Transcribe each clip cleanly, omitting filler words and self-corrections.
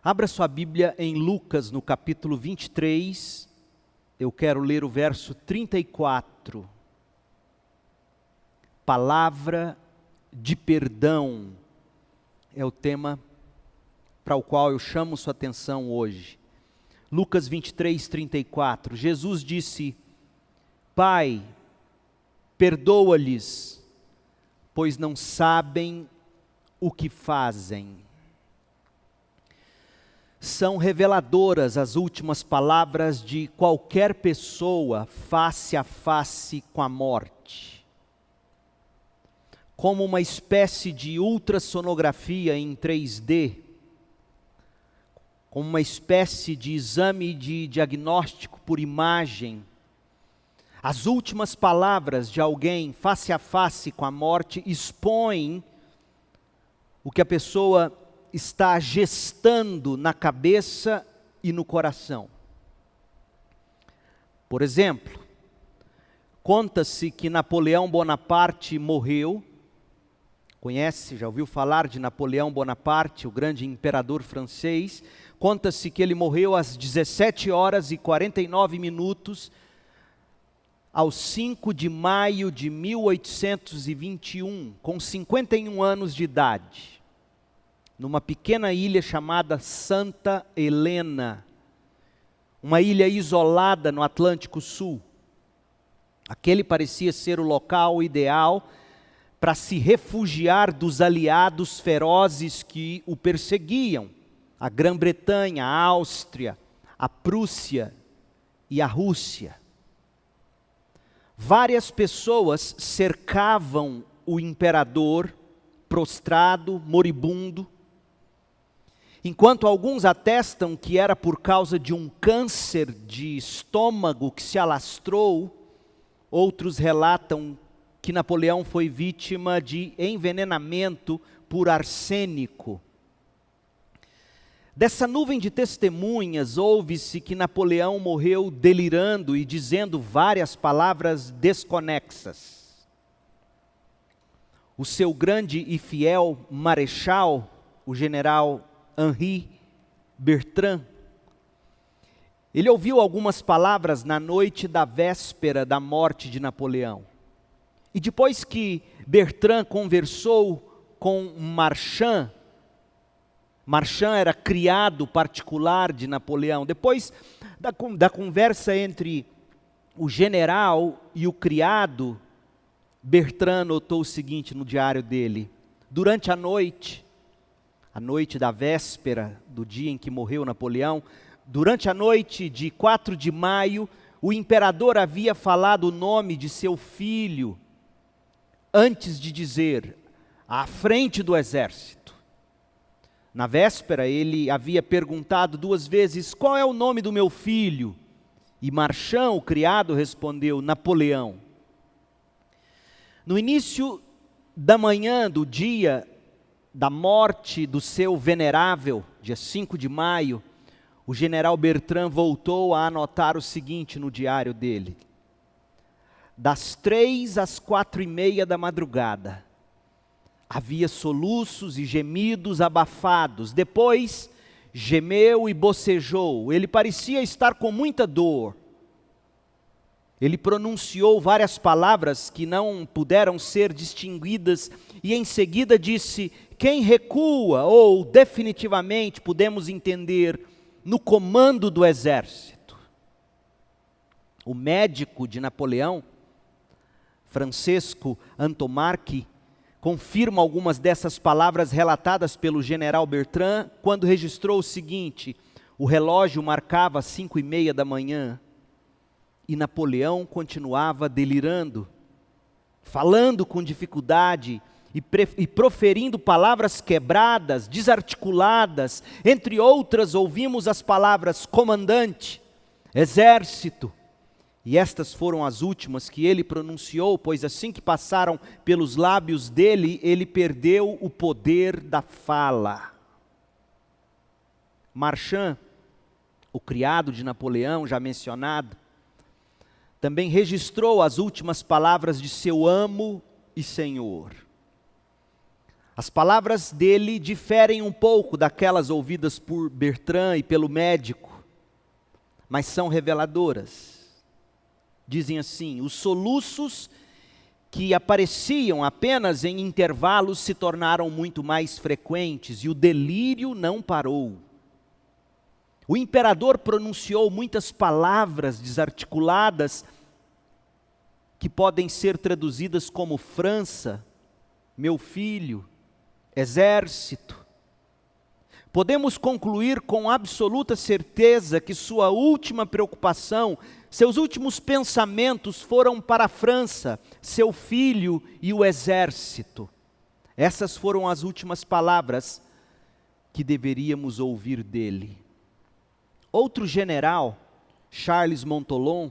Abra sua Bíblia em Lucas, no capítulo 23, eu quero ler o verso 34. Palavra de perdão é o tema para o qual eu chamo sua atenção hoje. Lucas 23, 34, Jesus disse: Pai, perdoa-lhes, pois não sabem o que fazem. São reveladoras as últimas palavras de qualquer pessoa face a face com a morte. Como uma espécie de ultrassonografia em 3D, como uma espécie de exame de diagnóstico por imagem, as últimas palavras de alguém face a face com a morte expõem o que a pessoa está gestando na cabeça e no coração. Por exemplo, conta-se que Napoleão Bonaparte morreu. Conhece, já ouviu falar de Napoleão Bonaparte, o grande imperador francês? Conta-se que ele morreu às 17 horas e 49 minutos, aos 5 de maio de 1821, com 51 anos de idade, numa pequena ilha chamada Santa Helena, uma ilha isolada no Atlântico Sul. Aquele parecia ser o local ideal para se refugiar dos aliados ferozes que o perseguiam, a Grã-Bretanha, a Áustria, a Prússia e a Rússia. Várias pessoas cercavam o imperador, prostrado, moribundo, enquanto alguns atestam que era por causa de um câncer de estômago que se alastrou, outros relatam que Napoleão foi vítima de envenenamento por arsênico. Dessa nuvem de testemunhas, ouve-se que Napoleão morreu delirando e dizendo várias palavras desconexas. O seu grande e fiel marechal, o general Henri Bertrand, ele ouviu algumas palavras na noite da véspera da morte de Napoleão. E depois que Bertrand conversou com Marchand era criado particular de Napoleão. Depois da conversa entre o general e o criado, Bertrand notou o seguinte no diário dele: durante a noite da véspera do dia em que morreu Napoleão, durante a noite de 4 de maio, o imperador havia falado o nome de seu filho, antes de dizer, à frente do exército. Na véspera, ele havia perguntado 2 vezes, qual é o nome do meu filho? E Marchand, o criado, respondeu, Napoleão. No início da manhã do dia da morte do seu venerável, dia 5 de maio, o general Bertrand voltou a anotar o seguinte no diário dele: das 3 às 4:30 da madrugada, havia soluços e gemidos abafados. Depois, gemeu e bocejou. Ele parecia estar com muita dor. Ele pronunciou várias palavras que não puderam ser distinguidas e em seguida disse, quem recua, ou definitivamente podemos entender, no comando do exército. O médico de Napoleão, Francesco Antomarchi, confirma algumas dessas palavras relatadas pelo general Bertrand, quando registrou o seguinte: o relógio marcava 5:30 da manhã, e Napoleão continuava delirando, falando com dificuldade e proferindo palavras quebradas, desarticuladas. Entre outras, ouvimos as palavras comandante, exército. E estas foram as últimas que ele pronunciou, pois assim que passaram pelos lábios dele, ele perdeu o poder da fala. Marchand, o criado de Napoleão, já mencionado, também registrou as últimas palavras de seu amo e senhor. As palavras dele diferem um pouco daquelas ouvidas por Bertrand e pelo médico, mas são reveladoras. Dizem assim: os soluços que apareciam apenas em intervalos se tornaram muito mais frequentes e o delírio não parou. O imperador pronunciou muitas palavras desarticuladas que podem ser traduzidas como França, meu filho, exército. Podemos concluir com absoluta certeza que sua última preocupação, seus últimos pensamentos foram para a França, seu filho e o exército. Essas foram as últimas palavras que deveríamos ouvir dele. Outro general, Charles Montholon,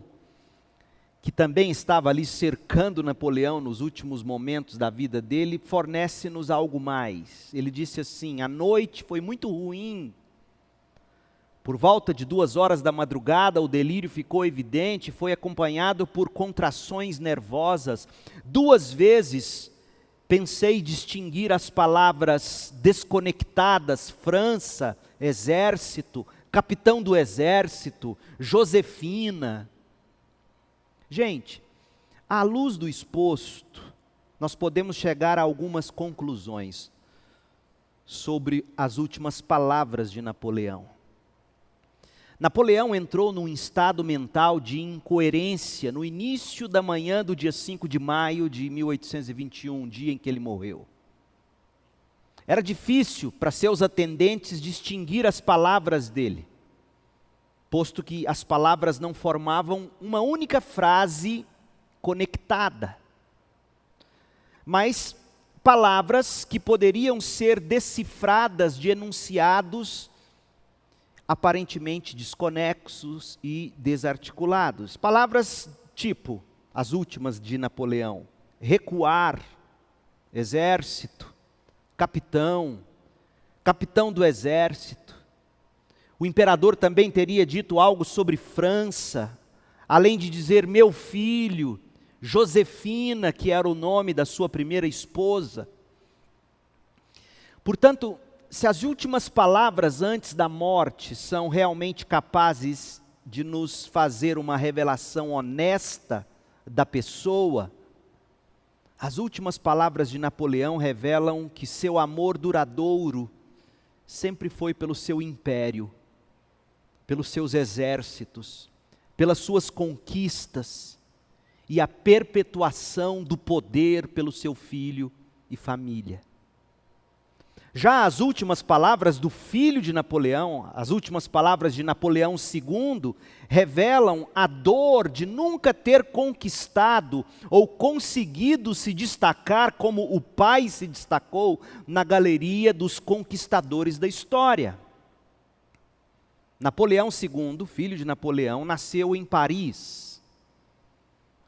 que também estava ali cercando Napoleão nos últimos momentos da vida dele, fornece-nos algo mais. Ele disse assim: a noite foi muito ruim. Por volta de 2 horas da madrugada, o delírio ficou evidente, foi acompanhado por contrações nervosas. 2 vezes pensei distinguir as palavras desconectadas: França, exército, capitão do exército, Josefina. Gente, à luz do exposto, nós podemos chegar a algumas conclusões sobre as últimas palavras de Napoleão. Napoleão entrou num estado mental de incoerência no início da manhã do dia 5 de maio de 1821, dia em que ele morreu. Era difícil para seus atendentes distinguir as palavras dele, posto que as palavras não formavam uma única frase conectada, mas palavras que poderiam ser decifradas de enunciados aparentemente desconexos e desarticulados. Palavras tipo, as últimas de Napoleão: recuar, exército, capitão, capitão do exército. O imperador também teria dito algo sobre França, além de dizer meu filho, Josefina, que era o nome da sua primeira esposa. Portanto, se as últimas palavras antes da morte são realmente capazes de nos fazer uma revelação honesta da pessoa, as últimas palavras de Napoleão revelam que seu amor duradouro sempre foi pelo seu império, pelos seus exércitos, pelas suas conquistas e a perpetuação do poder pelo seu filho e família. Já as últimas palavras do filho de Napoleão, as últimas palavras de Napoleão II, revelam a dor de nunca ter conquistado ou conseguido se destacar como o pai se destacou na galeria dos conquistadores da história. Napoleão II, filho de Napoleão, nasceu em Paris,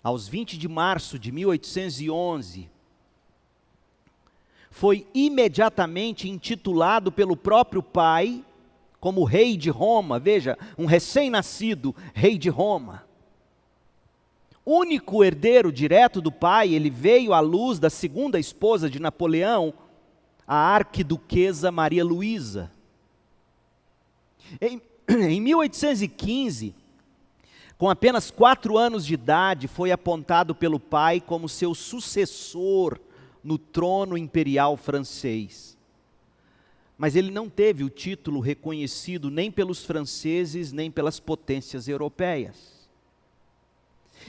aos 20 de março de 1811. Foi imediatamente intitulado pelo próprio pai como rei de Roma. Veja, um recém-nascido rei de Roma. Único herdeiro direto do pai, ele veio à luz da segunda esposa de Napoleão, a arquiduquesa Maria Luísa. Em 1815, com apenas 4 anos de idade, foi apontado pelo pai como seu sucessor no trono imperial francês. Mas ele não teve o título reconhecido nem pelos franceses, nem pelas potências europeias.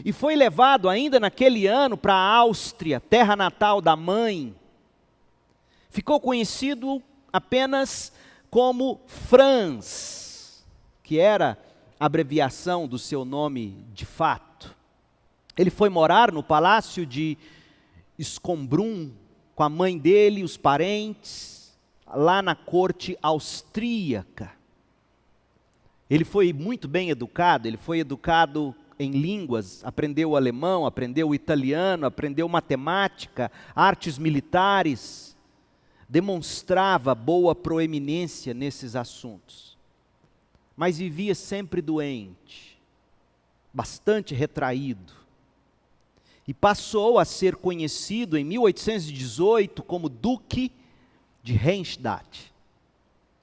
E foi levado ainda naquele ano para a Áustria, terra natal da mãe. Ficou conhecido apenas como Franz, que era a abreviação do seu nome de fato. Ele foi morar no palácio de Schönbrunn com a mãe dele, os parentes, lá na corte austríaca. Ele foi muito bem educado, ele foi educado em línguas, aprendeu o alemão, aprendeu o italiano, aprendeu matemática, artes militares, demonstrava boa proeminência nesses assuntos. Mas vivia sempre doente, bastante retraído. E passou a ser conhecido em 1818 como Duque de Reichsstadt,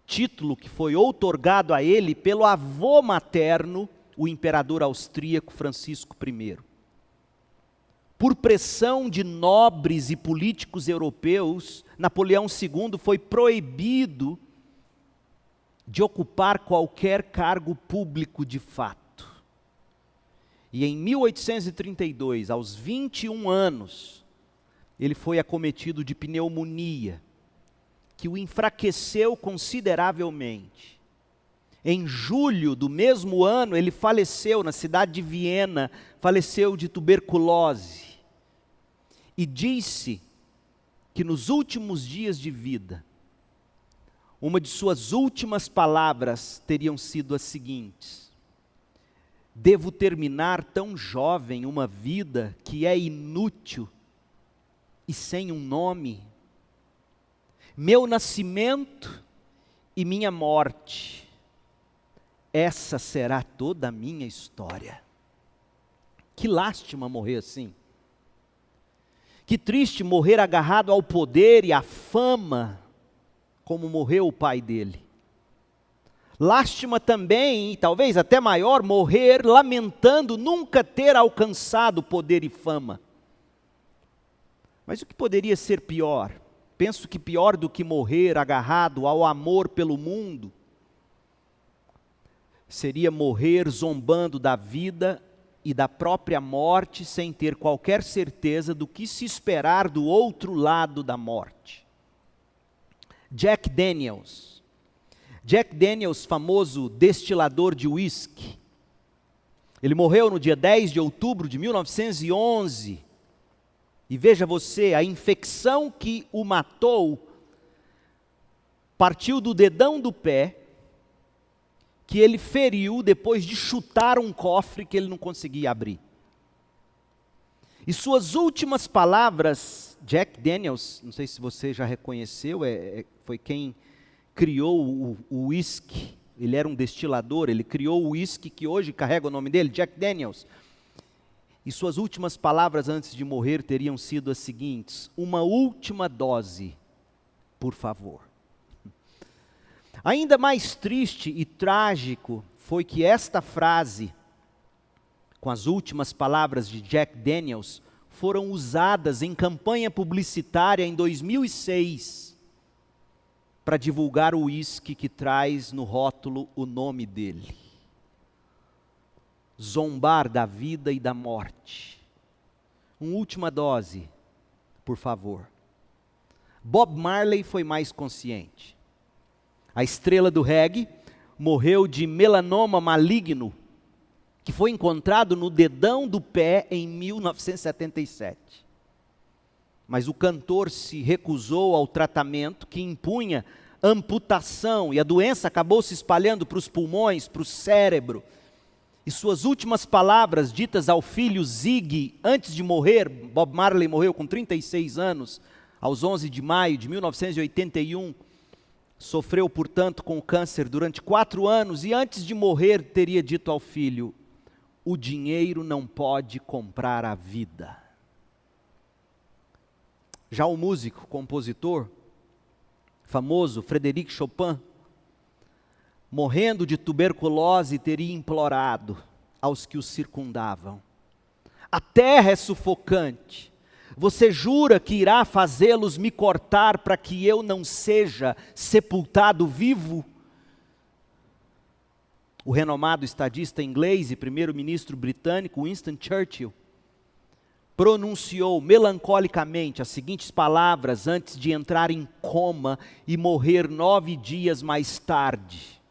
título que foi outorgado a ele pelo avô materno, o imperador austríaco Francisco I. Por pressão de nobres e políticos europeus, Napoleão II foi proibido de ocupar qualquer cargo público de fato. E em 1832, aos 21 anos, ele foi acometido de pneumonia, que o enfraqueceu consideravelmente. Em julho do mesmo ano, ele faleceu na cidade de Viena, faleceu de tuberculose. E disse que nos últimos dias de vida, uma de suas últimas palavras teriam sido as seguintes: devo terminar tão jovem uma vida que é inútil e sem um nome. Meu nascimento e minha morte, essa será toda a minha história. Que lástima morrer assim. Que triste morrer agarrado ao poder e à fama, como morreu o pai dele. Lástima também, e talvez até maior, morrer lamentando nunca ter alcançado poder e fama. Mas o que poderia ser pior? Penso que pior do que morrer agarrado ao amor pelo mundo, seria morrer zombando da vida e da própria morte, sem ter qualquer certeza do que se esperar do outro lado da morte. Jack Daniels, famoso destilador de uísque, ele morreu no dia 10 de outubro de 1911, e veja você, a infecção que o matou, partiu do dedão do pé, que ele feriu depois de chutar um cofre que ele não conseguia abrir. E suas últimas palavras, Jack Daniels, não sei se você já reconheceu, foi quem criou o uísque, ele era um destilador, ele criou o uísque que hoje carrega o nome dele, Jack Daniels. E suas últimas palavras antes de morrer teriam sido as seguintes: uma última dose, por favor. Ainda mais triste e trágico foi que esta frase, com as últimas palavras de Jack Daniels, foram usadas em campanha publicitária em 2006, para divulgar o uísque que traz no rótulo o nome dele. Zombar da vida e da morte. Uma última dose, por favor. Bob Marley foi mais consciente. A estrela do reggae morreu de melanoma maligno, que foi encontrado no dedão do pé em 1977. Mas o cantor se recusou ao tratamento que impunha amputação, e a doença acabou se espalhando para os pulmões, para o cérebro. E suas últimas palavras ditas ao filho Ziggy, antes de morrer, Bob Marley morreu com 36 anos, aos 11 de maio de 1981, sofreu, portanto, com o câncer durante 4 anos, e antes de morrer teria dito ao filho: o dinheiro não pode comprar a vida. Já o músico, compositor, famoso, Frédéric Chopin, morrendo de tuberculose, teria implorado aos que o circundavam: a terra é sufocante, você jura que irá fazê-los me cortar para que eu não seja sepultado vivo? O renomado estadista inglês e primeiro-ministro britânico Winston Churchill pronunciou melancolicamente as seguintes palavras antes de entrar em coma e morrer 9 dias mais tarde.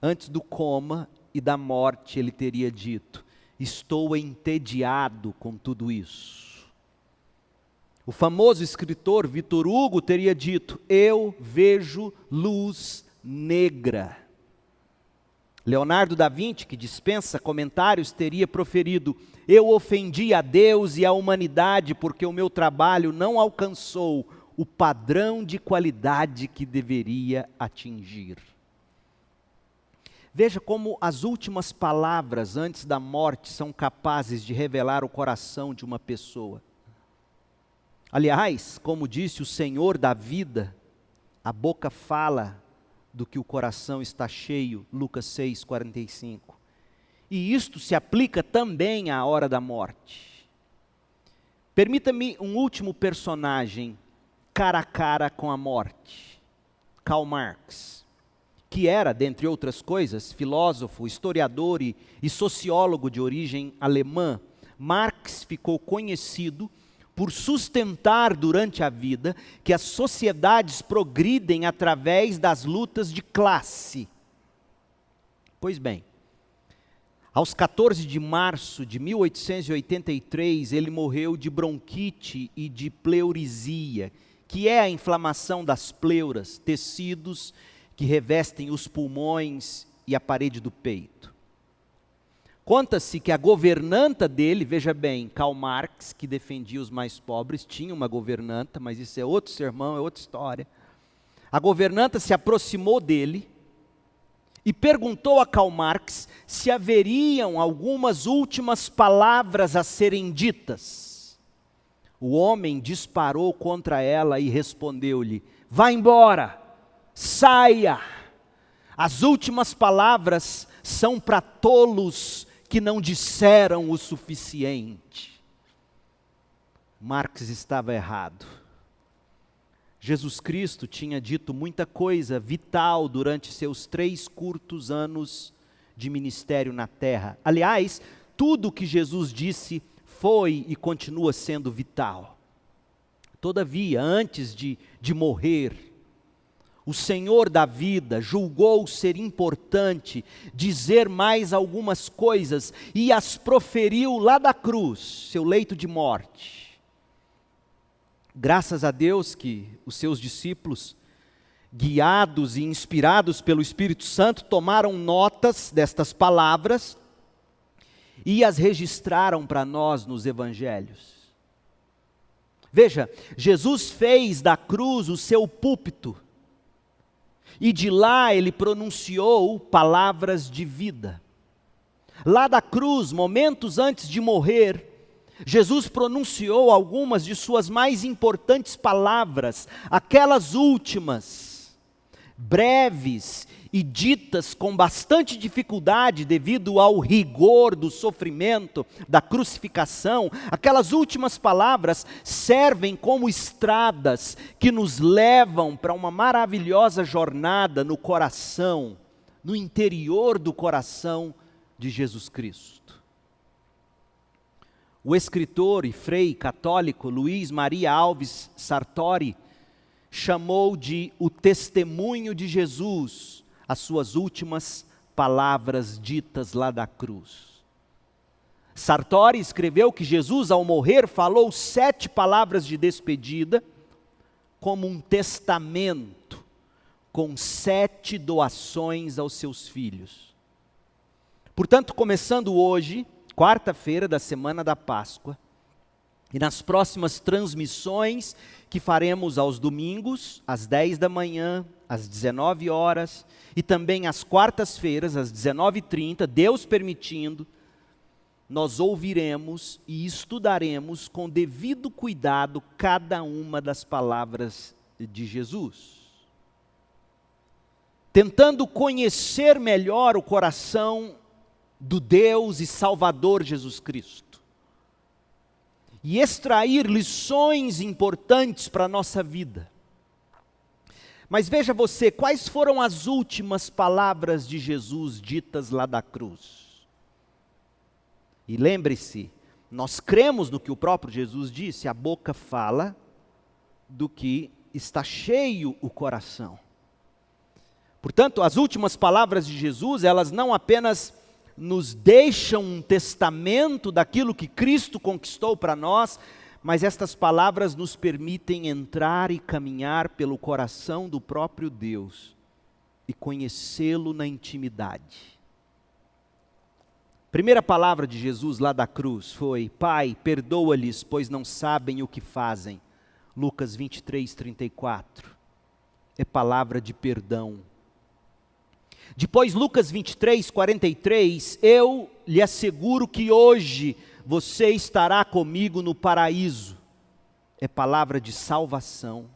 Antes do coma e da morte, ele teria dito: estou entediado com tudo isso. O famoso escritor Victor Hugo teria dito: eu vejo luz negra. Leonardo da Vinci, que dispensa comentários, teria proferido: eu ofendi a Deus e a humanidade porque o meu trabalho não alcançou o padrão de qualidade que deveria atingir. Veja como as últimas palavras antes da morte são capazes de revelar o coração de uma pessoa. Aliás, como disse o Senhor da vida, A boca fala do que o coração está cheio, Lucas 6:45. E isto se aplica também à hora da morte. Permita-me um último personagem cara a cara com a morte. Karl Marx, que era, dentre outras coisas, filósofo, historiador e sociólogo de origem alemã. Marx ficou conhecido por sustentar durante a vida que as sociedades progridem através das lutas de classe. Pois bem, aos 14 de março de 1883, ele morreu de bronquite e de pleurisia, que é a inflamação das pleuras, tecidos que revestem os pulmões e a parede do peito. Conta-se que a governanta dele, veja bem, Karl Marx, que defendia os mais pobres, tinha uma governanta, mas isso é outro sermão, é outra história. A governanta se aproximou dele e perguntou a Karl Marx se haveriam algumas últimas palavras a serem ditas. O homem disparou contra ela e respondeu-lhe: vá embora, saia. As últimas palavras são para tolos que não disseram o suficiente. Marx estava errado. Jesus Cristo tinha dito muita coisa vital durante seus 3 curtos anos de ministério na terra. Aliás, tudo o que Jesus disse foi e continua sendo vital. Todavia, antes de morrer, o Senhor da vida julgou ser importante dizer mais algumas coisas e as proferiu lá da cruz, seu leito de morte. Graças a Deus que os seus discípulos, guiados e inspirados pelo Espírito Santo, tomaram notas destas palavras e as registraram para nós nos evangelhos. Veja, Jesus fez da cruz o seu púlpito, e de lá ele pronunciou palavras de vida. Lá da cruz, momentos antes de morrer, Jesus pronunciou algumas de suas mais importantes palavras, aquelas últimas, breves e ditas com bastante dificuldade devido ao rigor do sofrimento, da crucificação. Aquelas últimas palavras servem como estradas que nos levam para uma maravilhosa jornada no coração, no interior do coração de Jesus Cristo. O escritor e frei católico Luiz Maria Alves Sartori chamou de o testemunho de Jesus as suas últimas palavras ditas lá da cruz. Sartori escreveu que Jesus, ao morrer, falou 7 palavras de despedida, como um testamento, com 7 doações aos seus filhos. Portanto, começando hoje, quarta-feira da semana da Páscoa, e nas próximas transmissões que faremos aos domingos, às 10 da manhã, às 19 horas, e também às quartas-feiras, às 19h30, Deus permitindo, nós ouviremos e estudaremos com devido cuidado cada uma das palavras de Jesus, tentando conhecer melhor o coração do Deus e Salvador Jesus Cristo, e extrair lições importantes para a nossa vida. Mas veja você, quais foram as últimas palavras de Jesus ditas lá da cruz? E lembre-se, nós cremos no que o próprio Jesus disse, a boca fala do que está cheio o coração. Portanto, as últimas palavras de Jesus, elas não apenas nos deixam um testamento daquilo que Cristo conquistou para nós, mas estas palavras nos permitem entrar e caminhar pelo coração do próprio Deus e conhecê-lo na intimidade. Primeira palavra de Jesus lá da cruz foi: Pai, perdoa-lhes, pois não sabem o que fazem. Lucas 23:34. É palavra de perdão. Depois, Lucas 23:43, eu lhe asseguro que hoje você estará comigo no paraíso. É palavra de salvação.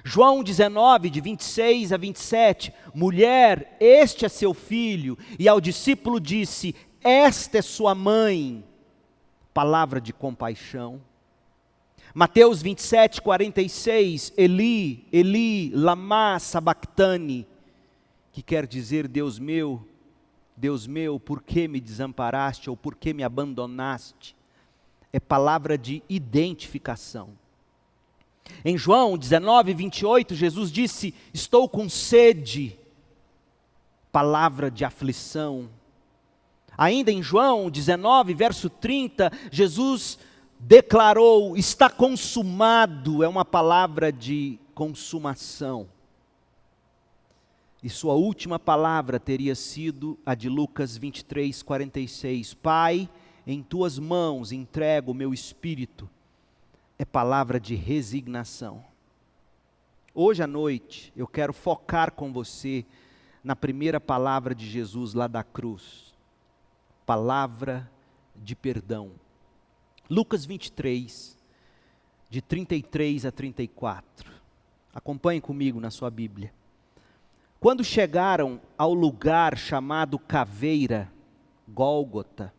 João 19, de 26 a 27, mulher, este é seu filho, e ao discípulo disse, esta é sua mãe, palavra de compaixão. Mateus 27, 46, Eli, Eli, lama sabactani, que quer dizer, Deus meu, por que me desamparaste, ou por que me abandonaste? É palavra de identificação. Em João 19, 28, Jesus disse, estou com sede, palavra de aflição. Ainda em João 19, verso 30, Jesus declarou, está consumado, é uma palavra de consumação. E sua última palavra teria sido a de Lucas 23, 46, Pai, em tuas mãos entrego o meu espírito. É palavra de resignação. Hoje à noite, eu quero focar com você na primeira palavra de Jesus lá da cruz. Palavra de perdão. Lucas 23, de 33 a 34. Acompanhe comigo na sua Bíblia. Quando chegaram ao lugar chamado Caveira, Gólgota,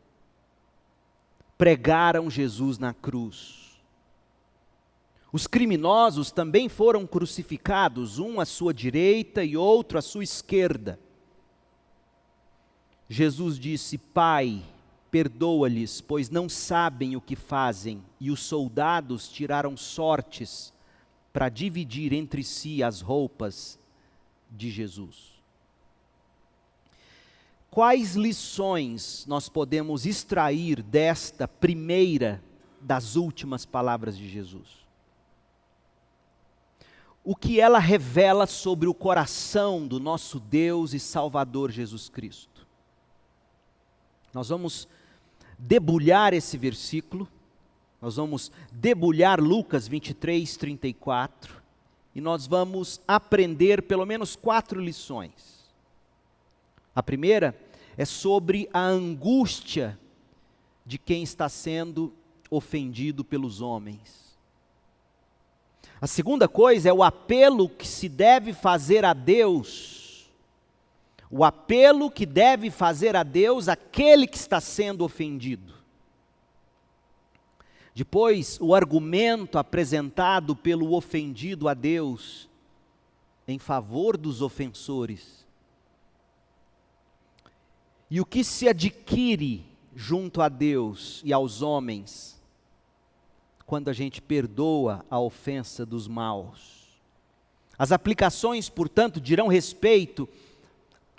pregaram Jesus na cruz. Os criminosos também foram crucificados, um à sua direita e outro à sua esquerda. Jesus disse, Pai, perdoa-lhes, pois não sabem o que fazem. E os soldados tiraram sortes para dividir entre si as roupas de Jesus. Quais lições nós podemos extrair desta primeira das últimas palavras de Jesus? O que ela revela sobre o coração do nosso Deus e Salvador Jesus Cristo? Nós vamos debulhar esse versículo, nós vamos debulhar Lucas 23, 34, e nós vamos aprender pelo menos 4 lições. A primeira é sobre a angústia de quem está sendo ofendido pelos homens. A segunda coisa é o apelo que se deve fazer a Deus. O apelo que deve fazer a Deus aquele que está sendo ofendido. Depois, o argumento apresentado pelo ofendido a Deus em favor dos ofensores. E o que se adquire junto a Deus e aos homens quando a gente perdoa a ofensa dos maus. As aplicações, portanto, dirão respeito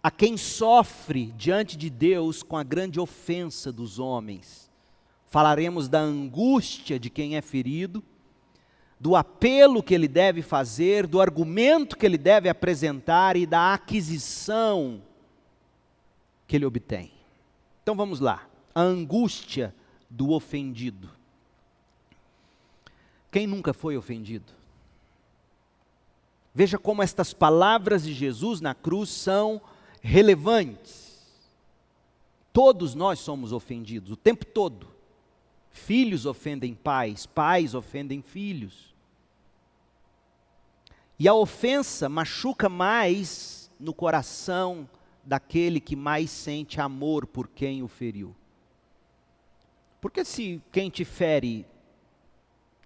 a quem sofre diante de Deus com a grande ofensa dos homens. Falaremos da angústia de quem é ferido, do apelo que ele deve fazer, do argumento que ele deve apresentar e da aquisição que ele obtém. Então vamos lá, a angústia do ofendido. Quem nunca foi ofendido? Veja como estas palavras de Jesus na cruz são relevantes. Todos nós somos ofendidos, o tempo todo. Filhos ofendem pais, pais ofendem filhos. E a ofensa machuca mais no coração daquele que mais sente amor por quem o feriu. Porque se quem te fere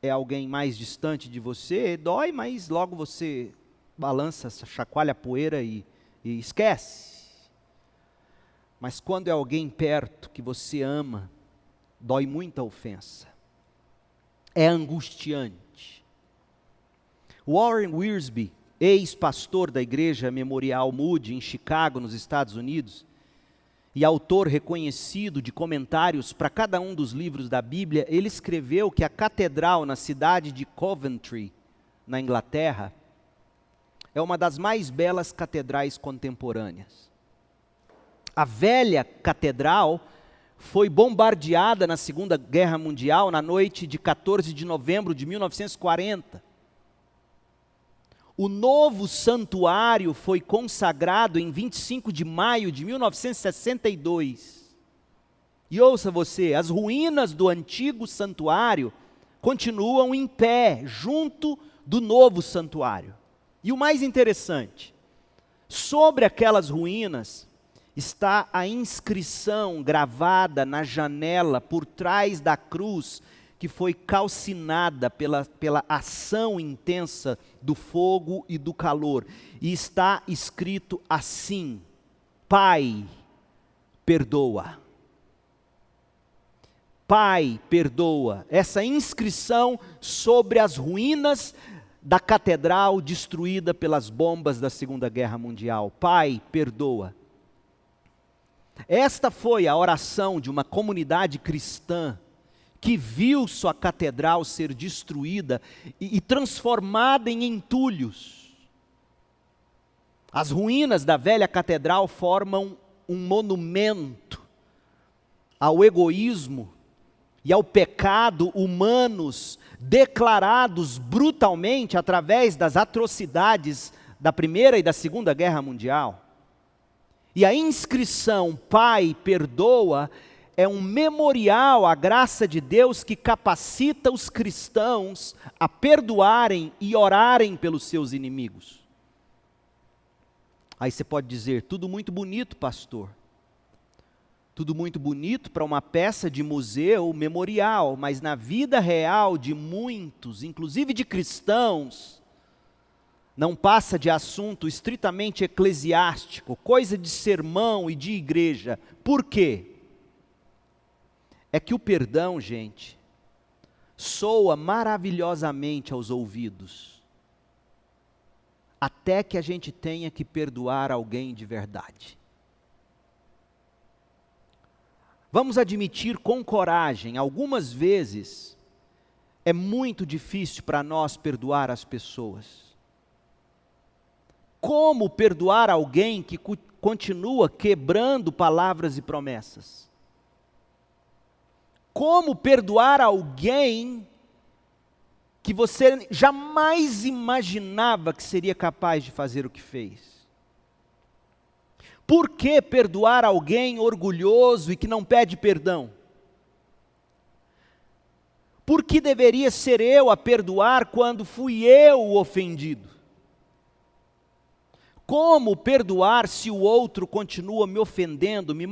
é alguém mais distante de você, dói, mas logo você balança, chacoalha a poeira e esquece. Mas quando é alguém perto que você ama, dói muita ofensa. É angustiante. Warren Wiersbe, ex-pastor da Igreja Memorial Moody em Chicago, nos Estados Unidos, e autor reconhecido de comentários para cada um dos livros da Bíblia, ele escreveu que a catedral na cidade de Coventry, na Inglaterra, é uma das mais belas catedrais contemporâneas. A velha catedral foi bombardeada na Segunda Guerra Mundial na noite de 14 de novembro de 1940. O novo santuário foi consagrado em 25 de maio de 1962. E ouça você, as ruínas do antigo santuário continuam em pé, junto do novo santuário. E o mais interessante, sobre aquelas ruínas está a inscrição gravada na janela por trás da cruz, que foi calcinada pela ação intensa do fogo e do calor. E está escrito assim: Pai, perdoa. Pai, perdoa. Essa inscrição sobre as ruínas da catedral destruída pelas bombas da Segunda Guerra Mundial. Pai, perdoa. Esta foi a oração de uma comunidade cristã que viu sua catedral ser destruída e transformada em entulhos. As ruínas da velha catedral formam um monumento ao egoísmo e ao pecado humanos declarados brutalmente através das atrocidades da Primeira e da Segunda Guerra Mundial. E a inscrição Pai, perdoa é um memorial à graça de Deus que capacita os cristãos a perdoarem e orarem pelos seus inimigos. Aí você pode dizer, tudo muito bonito, pastor. Tudo muito bonito para uma peça de museu memorial, mas na vida real de muitos, inclusive de cristãos, não passa de assunto estritamente eclesiástico, coisa de sermão e de igreja. Por quê? É que o perdão, gente, soa maravilhosamente aos ouvidos, até que a gente tenha que perdoar alguém de verdade. Vamos admitir com coragem, algumas vezes é muito difícil para nós perdoar as pessoas. Como perdoar alguém que continua quebrando palavras e promessas? Como perdoar alguém que você jamais imaginava que seria capaz de fazer o que fez? Por que perdoar alguém orgulhoso e que não pede perdão? Por que deveria ser eu a perdoar quando fui eu o ofendido? Como perdoar se o outro continua me ofendendo, me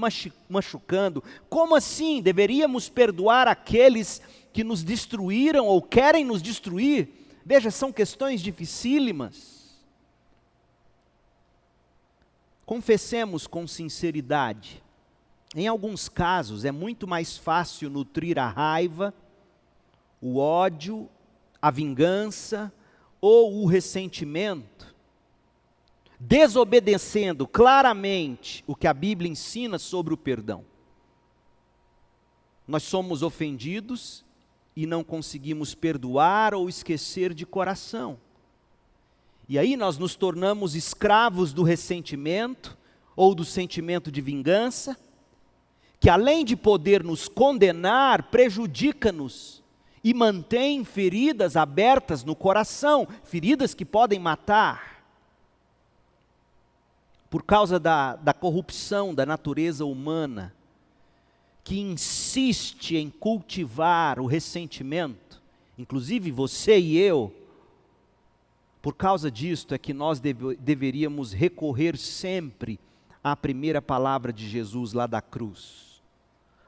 machucando? Como assim deveríamos perdoar aqueles que nos destruíram ou querem nos destruir? Veja, são questões dificílimas. Confessemos com sinceridade, em alguns casos é muito mais fácil nutrir a raiva, o ódio, a vingança ou o ressentimento, desobedecendo claramente o que a Bíblia ensina sobre o perdão. Nós somos ofendidos e não conseguimos perdoar ou esquecer de coração. E aí nós nos tornamos escravos do ressentimento ou do sentimento de vingança, que além de poder nos condenar, prejudica-nos e mantém feridas abertas no coração, feridas que podem matar. Por causa da corrupção da natureza humana, que insiste em cultivar o ressentimento, inclusive você e eu, por causa disto é que nós deveríamos recorrer sempre à primeira palavra de Jesus lá da cruz.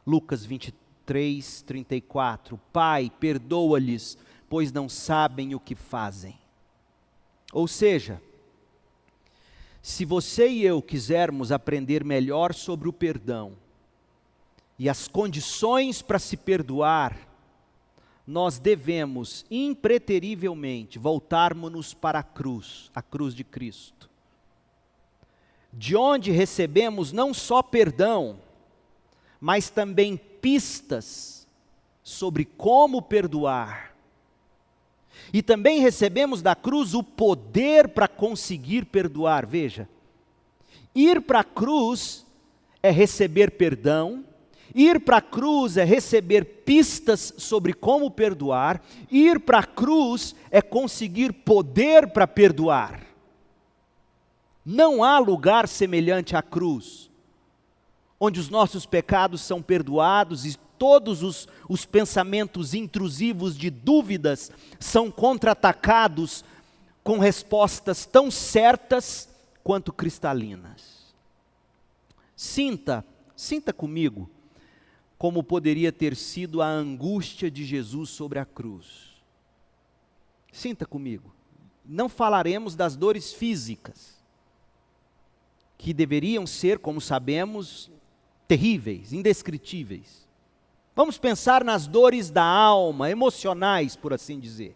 Lucas 23, 34. Pai, perdoa-lhes, pois não sabem o que fazem. Ou seja, se você e eu quisermos aprender melhor sobre o perdão e as condições para se perdoar, nós devemos impreterivelmente voltarmos-nos para a cruz de Cristo, de onde recebemos não só perdão, mas também pistas sobre como perdoar. E também recebemos da cruz o poder para conseguir perdoar. Veja, ir para a cruz é receber perdão, ir para a cruz é receber pistas sobre como perdoar, ir para a cruz é conseguir poder para perdoar. Não há lugar semelhante à cruz, onde os nossos pecados são perdoados e todos os pensamentos intrusivos de dúvidas são contra-atacados com respostas tão certas quanto cristalinas. Sinta comigo como poderia ter sido a angústia de Jesus sobre a cruz. Sinta comigo. Não falaremos das dores físicas, que deveriam ser, como sabemos, terríveis, indescritíveis. Vamos pensar nas dores da alma, emocionais, por assim dizer.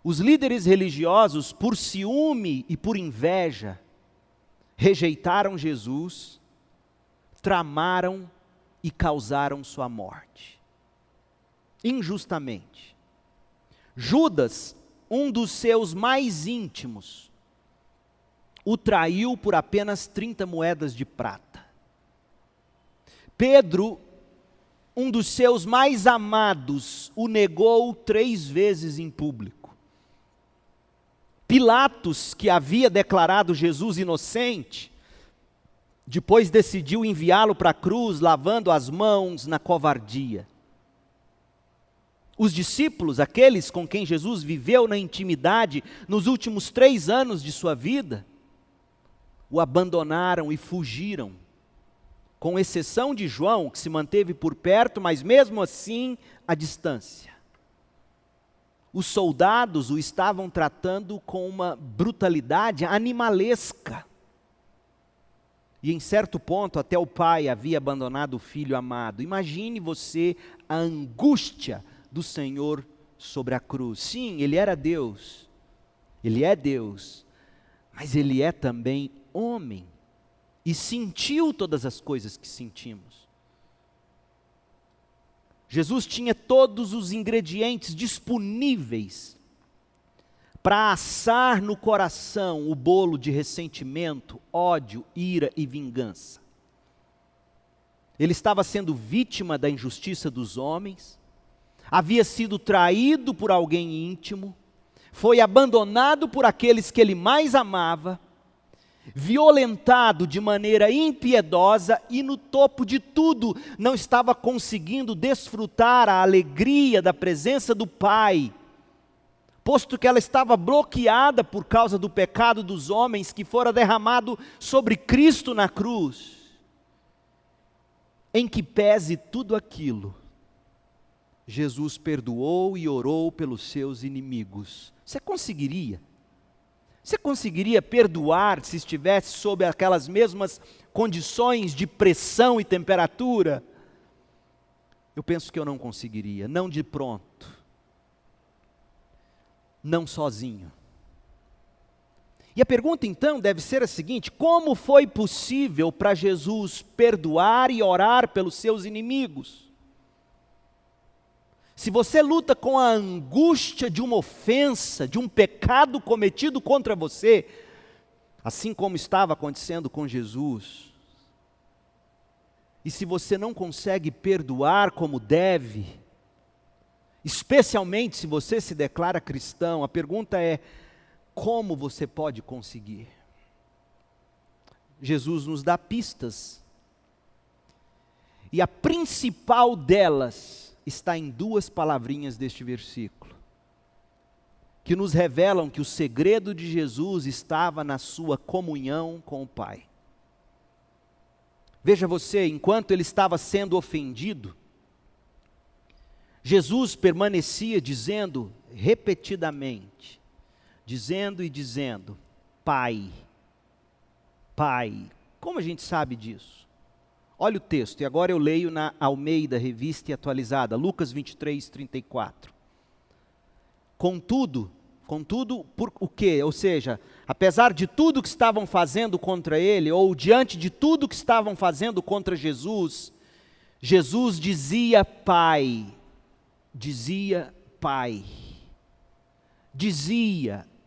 Os líderes religiosos, por ciúme e por inveja, rejeitaram Jesus, tramaram e causaram sua morte, injustamente. Judas, um dos seus mais íntimos, o traiu por apenas 30 moedas de prata. Pedro, um dos seus mais amados, o negou 3 vezes em público. Pilatos, que havia declarado Jesus inocente, depois decidiu enviá-lo para a cruz, lavando as mãos na covardia. Os discípulos, aqueles com quem Jesus viveu na intimidade nos últimos 3 anos de sua vida, o abandonaram e fugiram, com exceção de João, que se manteve por perto, mas mesmo assim à distância. Os soldados o estavam tratando com uma brutalidade animalesca. E em certo ponto até o pai havia abandonado o filho amado. Imagine você a angústia do Senhor sobre a cruz. Sim, Ele era Deus, Ele é Deus, mas Ele é também homem, e sentiu todas as coisas que sentimos. Jesus tinha todos os ingredientes disponíveis para assar no coração o bolo de ressentimento, ódio, ira e vingança. Ele estava sendo vítima da injustiça dos homens, havia sido traído por alguém íntimo, foi abandonado por aqueles que ele mais amava, violentado de maneira impiedosa e no topo de tudo não estava conseguindo desfrutar a alegria da presença do Pai, posto que ela estava bloqueada por causa do pecado dos homens que fora derramado sobre Cristo na cruz. Em que pese tudo aquilo, Jesus perdoou e orou pelos seus inimigos. Você conseguiria? Você conseguiria perdoar se estivesse sob aquelas mesmas condições de pressão e temperatura? Eu penso que eu não conseguiria, não de pronto, não sozinho. E a pergunta então deve ser a seguinte: como foi possível para Jesus perdoar e orar pelos seus inimigos? Se você luta com a angústia de uma ofensa, de um pecado cometido contra você, assim como estava acontecendo com Jesus, e se você não consegue perdoar como deve, especialmente se você se declara cristão, a pergunta é: como você pode conseguir? Jesus nos dá pistas, e a principal delas está em 2 palavrinhas deste versículo, que nos revelam que o segredo de Jesus estava na sua comunhão com o Pai. Veja você, enquanto ele estava sendo ofendido, Jesus permanecia dizendo repetidamente, dizendo, Pai, Pai. Como a gente sabe disso? Olha o texto, e agora eu leio na Almeida, Revista e Atualizada, Lucas 23, 34. Contudo, por o quê? Ou seja, apesar de tudo que estavam fazendo contra ele, ou diante de tudo que estavam fazendo contra Jesus, Jesus dizia Pai, dizia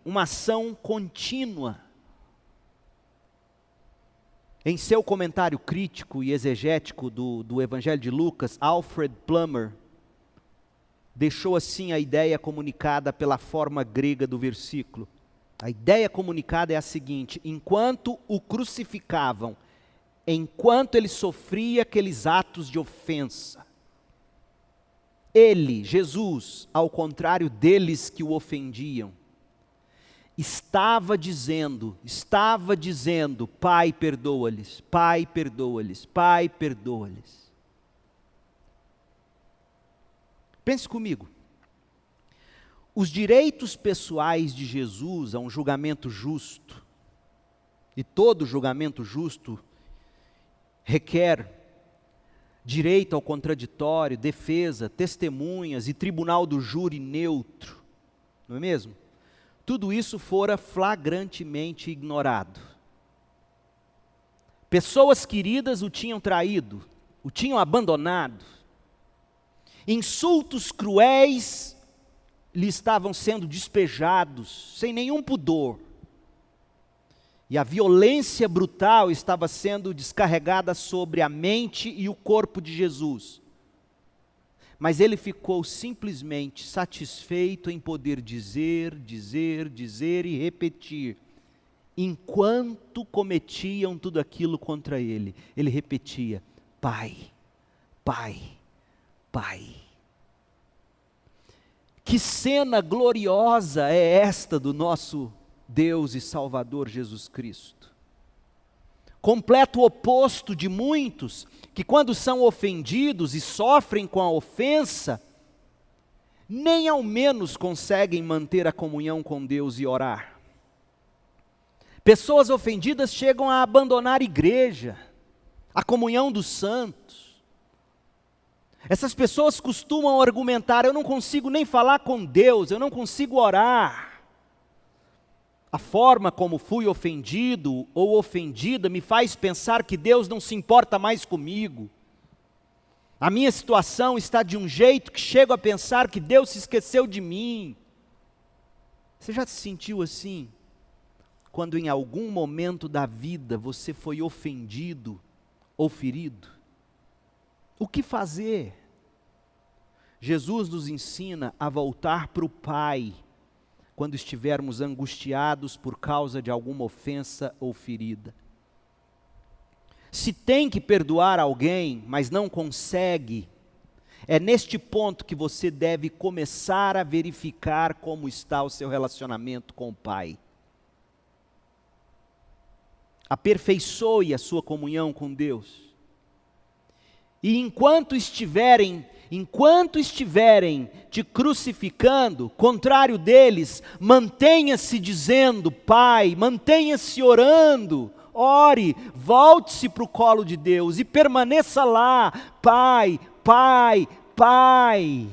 uma ação contínua. Em seu comentário crítico e exegético do Evangelho de Lucas, Alfred Plummer deixou assim a ideia comunicada pela forma grega do versículo. A ideia comunicada é a seguinte: enquanto o crucificavam, enquanto ele sofria aqueles atos de ofensa, ele, Jesus, ao contrário deles que o ofendiam, estava dizendo, Pai, perdoa-lhes, Pai, perdoa-lhes, Pai, perdoa-lhes. Pense comigo. Os direitos pessoais de Jesus a um julgamento justo, e todo julgamento justo requer direito ao contraditório, defesa, testemunhas e tribunal do júri neutro, não é mesmo? Tudo isso fora flagrantemente ignorado. Pessoas queridas o tinham traído, o tinham abandonado. Insultos cruéis lhe estavam sendo despejados, sem nenhum pudor. E a violência brutal estava sendo descarregada sobre a mente e o corpo de Jesus. Mas ele ficou simplesmente satisfeito em poder dizer e repetir. Enquanto cometiam tudo aquilo contra ele, ele repetia: Pai, Pai, Pai. Que cena gloriosa é esta do nosso Deus e Salvador Jesus Cristo. Completo oposto de muitos que, quando são ofendidos e sofrem com a ofensa, nem ao menos conseguem manter a comunhão com Deus e orar. Pessoas ofendidas chegam a abandonar a igreja, a comunhão dos santos. Essas pessoas costumam argumentar: eu não consigo nem falar com Deus, eu não consigo orar. A forma como fui ofendido ou ofendida me faz pensar que Deus não se importa mais comigo. A minha situação está de um jeito que chego a pensar que Deus se esqueceu de mim. Você já se sentiu assim? Quando em algum momento da vida você foi ofendido ou ferido? O que fazer? Jesus nos ensina a voltar para o Pai, quando estivermos angustiados por causa de alguma ofensa ou ferida. Se tem que perdoar alguém, mas não consegue, é neste ponto que você deve começar a verificar como está o seu relacionamento com o Pai. Aperfeiçoe a sua comunhão com Deus. E enquanto estiverem te crucificando, contrário deles, mantenha-se dizendo Pai, mantenha-se orando, ore, volte-se para o colo de Deus e permaneça lá, Pai, Pai, Pai.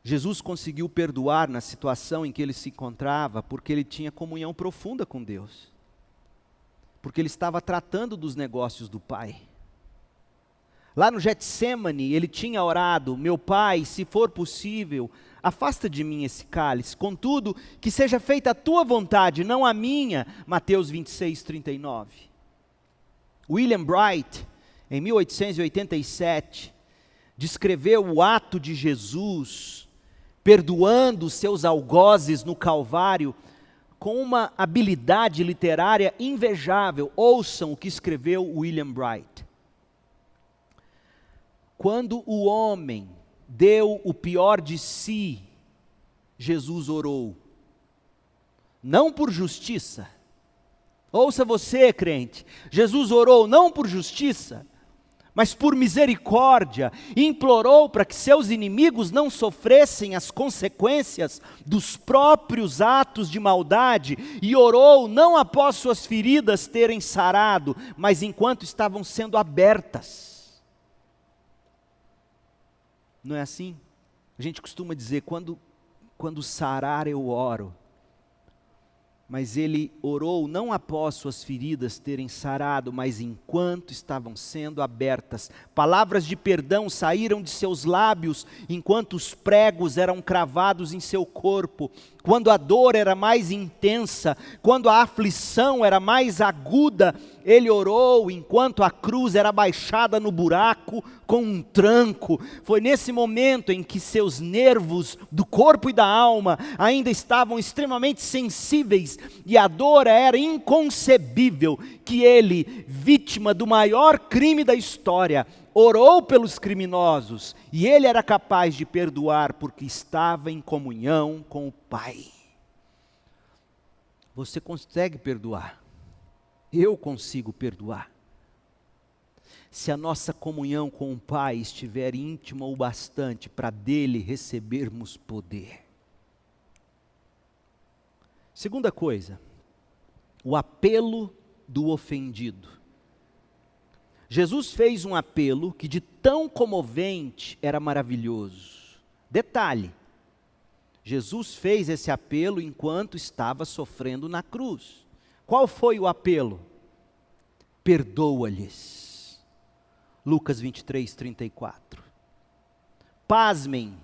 Jesus conseguiu perdoar na situação em que ele se encontrava, porque ele tinha comunhão profunda com Deus. Porque ele estava tratando dos negócios do Pai. Lá no Getsemane, ele tinha orado: meu Pai, se for possível, afasta de mim esse cálice, contudo, que seja feita a tua vontade, não a minha. Mateus 26, 39. William Bright, em 1887, descreveu o ato de Jesus perdoando os seus algozes no Calvário com uma habilidade literária invejável. Ouçam o que escreveu William Bright. Quando o homem deu o pior de si, Jesus orou. Não por justiça. Ouça você, crente. Jesus orou não por justiça, mas por misericórdia, e implorou para que seus inimigos não sofressem as consequências dos próprios atos de maldade, e orou não após suas feridas terem sarado, mas enquanto estavam sendo abertas. Não é assim? A gente costuma dizer: quando sarar eu oro. Mas ele orou não após suas feridas terem sarado, mas enquanto estavam sendo abertas. Palavras de perdão saíram de seus lábios, enquanto os pregos eram cravados em seu corpo. Quando a dor era mais intensa, quando a aflição era mais aguda, ele orou enquanto a cruz era baixada no buraco com um tranco. Foi nesse momento em que seus nervos do corpo e da alma ainda estavam extremamente sensíveis e a dor era inconcebível, que ele, vítima do maior crime da história, orou pelos criminosos, e ele era capaz de perdoar porque estava em comunhão com o Pai. Você consegue perdoar? Eu consigo perdoar. Se a nossa comunhão com o Pai estiver íntima o bastante para dele recebermos poder. Segunda coisa, o apelo do ofendido. Jesus fez um apelo que de tão comovente era maravilhoso. Detalhe, Jesus fez esse apelo enquanto estava sofrendo na cruz. Qual foi o apelo? Perdoa-lhes. Lucas 23, 34. Pasmem,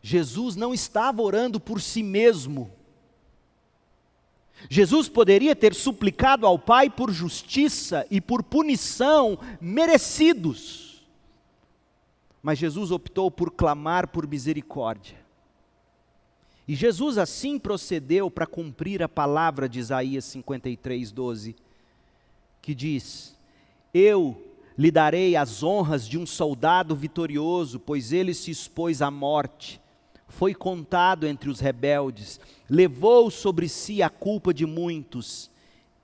Jesus não estava orando por si mesmo. Jesus poderia ter suplicado ao Pai por justiça e por punição merecidos. Mas Jesus optou por clamar por misericórdia. E Jesus assim procedeu para cumprir a palavra de Isaías 53, 12, que diz: eu lhe darei as honras de um soldado vitorioso, pois ele se expôs à morte, foi contado entre os rebeldes, levou sobre si a culpa de muitos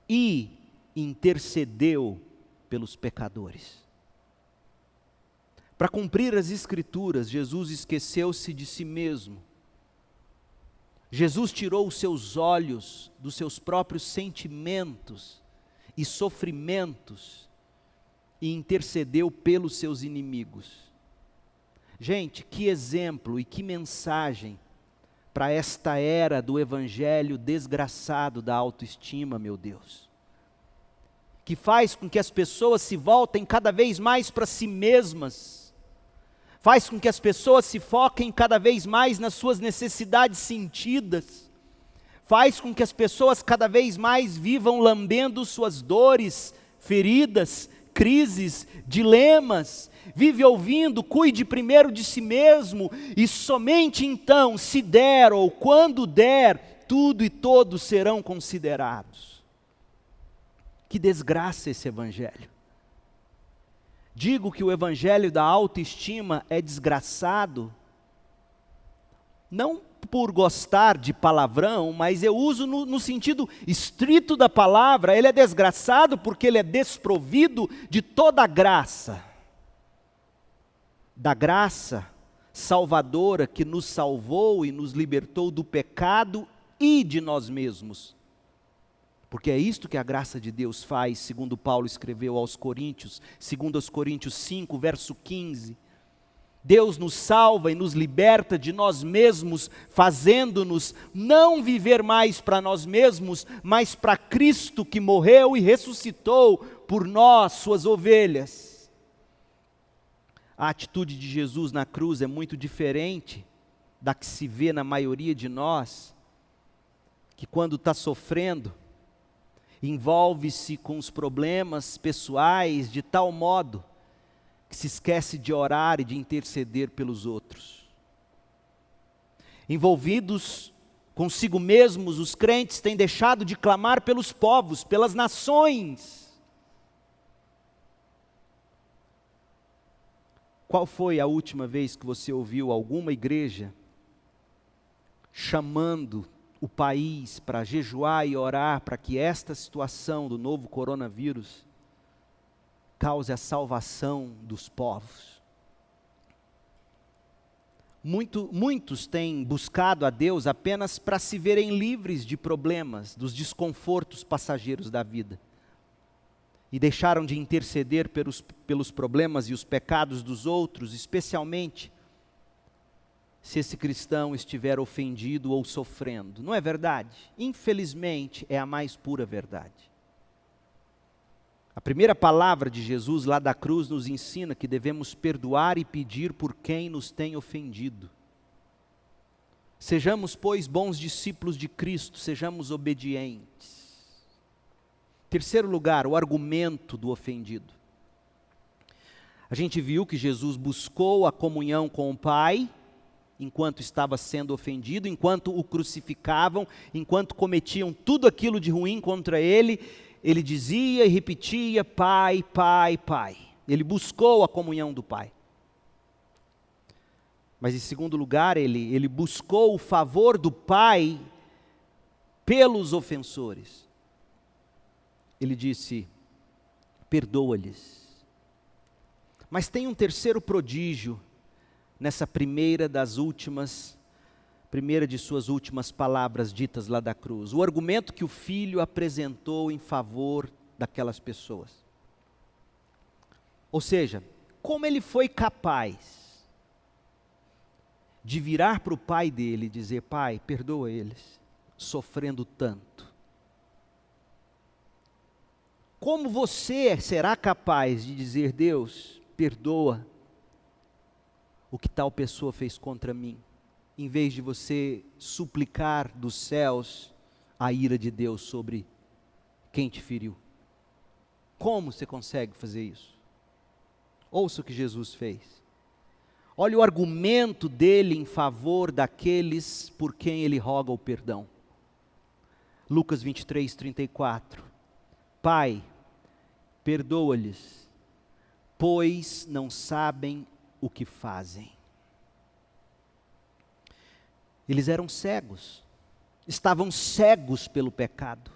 e intercedeu pelos pecadores. Para cumprir as Escrituras, Jesus esqueceu-se de si mesmo. Jesus tirou os seus olhos dos seus próprios sentimentos e sofrimentos e intercedeu pelos seus inimigos. Gente, que exemplo e que mensagem para esta era do evangelho desgraçado da autoestima, meu Deus. Que faz com que as pessoas se voltem cada vez mais para si mesmas. Faz com que as pessoas se foquem cada vez mais nas suas necessidades sentidas. Faz com que as pessoas cada vez mais vivam lambendo suas dores, feridas, crises, dilemas. Vive ouvindo, cuide primeiro de si mesmo, e somente então, se der ou quando der, tudo e todos serão considerados. Que desgraça esse evangelho. Digo que o evangelho da autoestima é desgraçado, não por gostar de palavrão, mas eu uso no sentido estrito da palavra. Ele é desgraçado porque ele é desprovido de toda a graça. Da graça salvadora que nos salvou e nos libertou do pecado e de nós mesmos. Porque é isto que a graça de Deus faz, segundo Paulo escreveu aos Coríntios, segundo aos Coríntios 5, verso 15. Deus nos salva e nos liberta de nós mesmos, fazendo-nos não viver mais para nós mesmos, mas para Cristo que morreu e ressuscitou por nós, suas ovelhas. A atitude de Jesus na cruz é muito diferente da que se vê na maioria de nós, que quando está sofrendo, envolve-se com os problemas pessoais de tal modo que se esquece de orar e de interceder pelos outros. Envolvidos consigo mesmos, os crentes têm deixado de clamar pelos povos, pelas nações. Qual foi a última vez que você ouviu alguma igreja chamando o país para jejuar e orar para que esta situação do novo coronavírus cause a salvação dos povos? Muitos têm buscado a Deus apenas para se verem livres de problemas, dos desconfortos passageiros da vida. E deixaram de interceder pelos problemas e os pecados dos outros, especialmente se esse cristão estiver ofendido ou sofrendo. Não é verdade? Infelizmente, é a mais pura verdade. A primeira palavra de Jesus lá da cruz nos ensina que devemos perdoar e pedir por quem nos tem ofendido. Sejamos, pois, bons discípulos de Cristo, sejamos obedientes. Terceiro lugar, o argumento do ofendido. A gente viu que Jesus buscou a comunhão com o Pai, enquanto estava sendo ofendido, enquanto o crucificavam, enquanto cometiam tudo aquilo de ruim contra ele, ele dizia e repetia: Pai, Pai, Pai. ele buscou a comunhão do Pai. Mas em segundo lugar, ele buscou o favor do Pai pelos ofensores. Ele disse: perdoa-lhes. Mas tem um terceiro prodígio nessa primeira de suas últimas palavras ditas lá da cruz. O argumento que o Filho apresentou em favor daquelas pessoas. Ou seja, como ele foi capaz de virar para o pai dele e dizer: Pai, perdoa eles, sofrendo tanto. Como você será capaz de dizer: Deus, perdoa o que tal pessoa fez contra mim, em vez de você suplicar dos céus a ira de Deus sobre quem te feriu? Como você consegue fazer isso? Ouça o que Jesus fez. Olha o argumento dele em favor daqueles por quem ele roga o perdão. Lucas 23, 34. Pai, perdoa-lhes, pois não sabem o que fazem. Eles eram cegos, estavam cegos pelo pecado.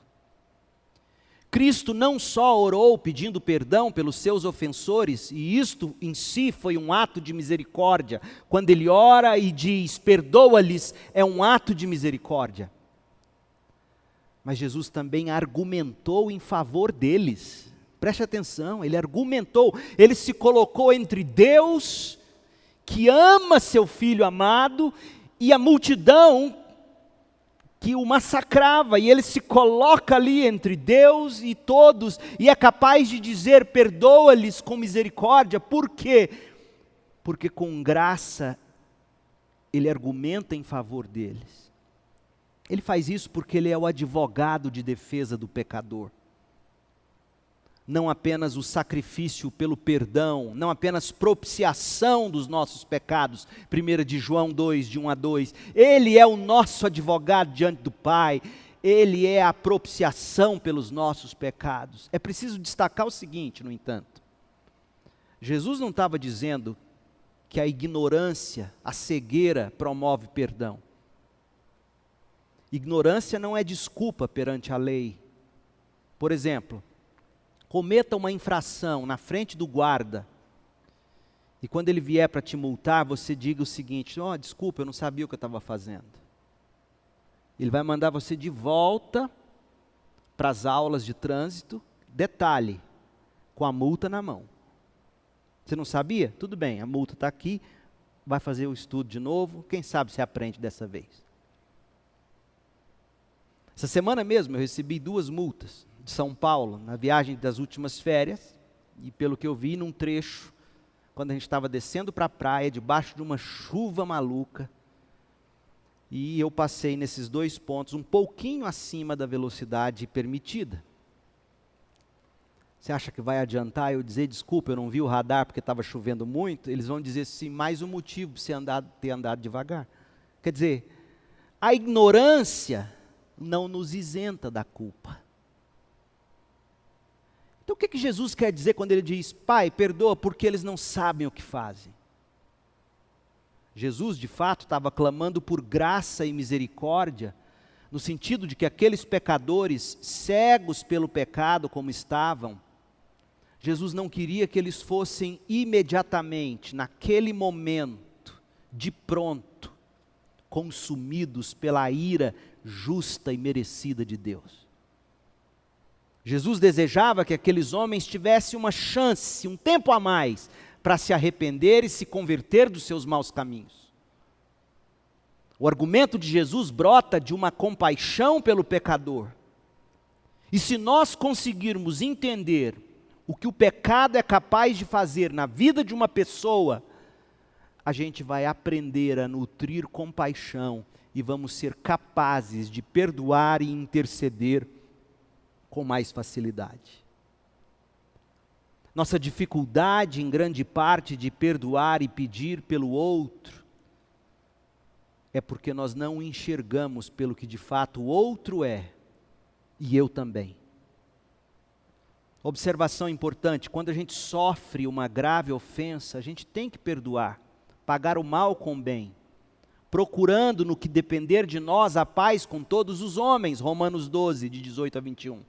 Cristo não só orou pedindo perdão pelos seus ofensores, e isto em si foi um ato de misericórdia. Quando ele ora e diz: perdoa-lhes, é um ato de misericórdia. Mas Jesus também argumentou em favor deles. Preste atenção, ele argumentou, ele se colocou entre Deus, que ama seu Filho amado, e a multidão que o massacrava, e ele se coloca ali entre Deus e todos, e é capaz de dizer: perdoa-lhes com misericórdia. Por quê? Porque com graça ele argumenta em favor deles. Ele faz isso porque ele é o advogado de defesa do pecador. Não apenas o sacrifício pelo perdão, não apenas propiciação dos nossos pecados, 1 de João 2, de 1 a 2, ele é o nosso advogado diante do Pai, ele é a propiciação pelos nossos pecados. É preciso destacar o seguinte, no entanto, Jesus não estava dizendo que a ignorância, a cegueira promove perdão. Ignorância não é desculpa perante a lei. Por exemplo, cometa uma infração na frente do guarda, e quando ele vier para te multar, você diga o seguinte: desculpa, eu não sabia o que eu estava fazendo. Ele vai mandar você de volta para as aulas de trânsito, detalhe, com a multa na mão. Você não sabia? Tudo bem, a multa está aqui, vai fazer o estudo de novo, quem sabe você aprende dessa vez. Essa semana mesmo eu recebi 2 multas de São Paulo, na viagem das últimas férias, e pelo que eu vi num trecho, quando a gente estava descendo para a praia, debaixo de uma chuva maluca, e eu passei nesses 2 pontos, um pouquinho acima da velocidade permitida. Você acha que vai adiantar eu dizer: desculpa, eu não vi o radar porque estava chovendo muito? Eles vão dizer assim: mais um motivo para você ter andado devagar. Quer dizer, a ignorância não nos isenta da culpa. Então o que Jesus quer dizer quando ele diz: Pai, perdoa porque eles não sabem o que fazem? Jesus, de fato, estava clamando por graça e misericórdia, no sentido de que aqueles pecadores, cegos pelo pecado como estavam, Jesus não queria que eles fossem imediatamente, naquele momento, de pronto, consumidos pela ira justa e merecida de Deus. Jesus desejava que aqueles homens tivessem uma chance, um tempo a mais, para se arrepender e se converter dos seus maus caminhos. O argumento de Jesus brota de uma compaixão pelo pecador. E se nós conseguirmos entender o que o pecado é capaz de fazer na vida de uma pessoa, a gente vai aprender a nutrir compaixão e vamos ser capazes de perdoar e interceder com mais facilidade. Nossa dificuldade, em grande parte, de perdoar e pedir pelo outro, é porque nós não enxergamos pelo que de fato o outro é, e eu também. Observação importante: quando a gente sofre uma grave ofensa, a gente tem que perdoar, pagar o mal com o bem, procurando no que depender de nós a paz com todos os homens, Romanos 12, de 18 a 21.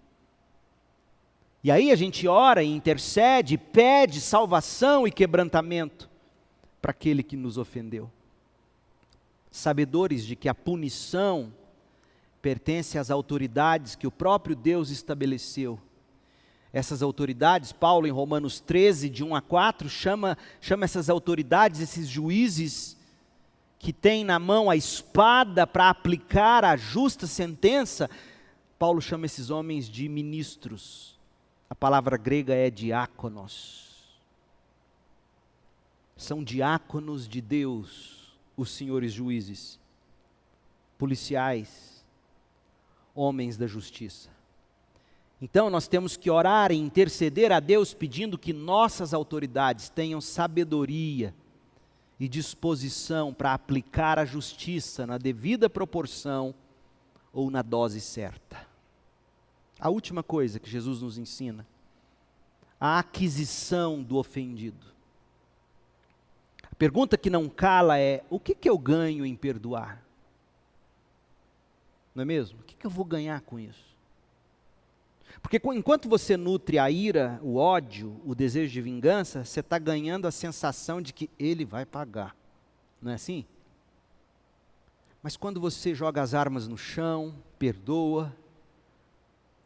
E aí a gente ora e intercede, pede salvação e quebrantamento para aquele que nos ofendeu. Sabedores de que a punição pertence às autoridades que o próprio Deus estabeleceu. Essas autoridades, Paulo em Romanos 13, de 1 a 4, chama essas autoridades, esses juízes, que têm na mão a espada para aplicar a justa sentença, Paulo chama esses homens de ministros. A palavra grega é diáconos. São diáconos de Deus, os senhores juízes, policiais, homens da justiça. Então nós temos que orar e interceder a Deus pedindo que nossas autoridades tenham sabedoria e disposição para aplicar a justiça na devida proporção ou na dose certa. A última coisa que Jesus nos ensina: a aquisição do ofendido. A pergunta que não cala é: o que eu ganho em perdoar? Não é mesmo? O que eu vou ganhar com isso? Porque enquanto você nutre a ira, o ódio, o desejo de vingança, você está ganhando a sensação de que ele vai pagar. Não é assim? Mas quando você joga as armas no chão, perdoa,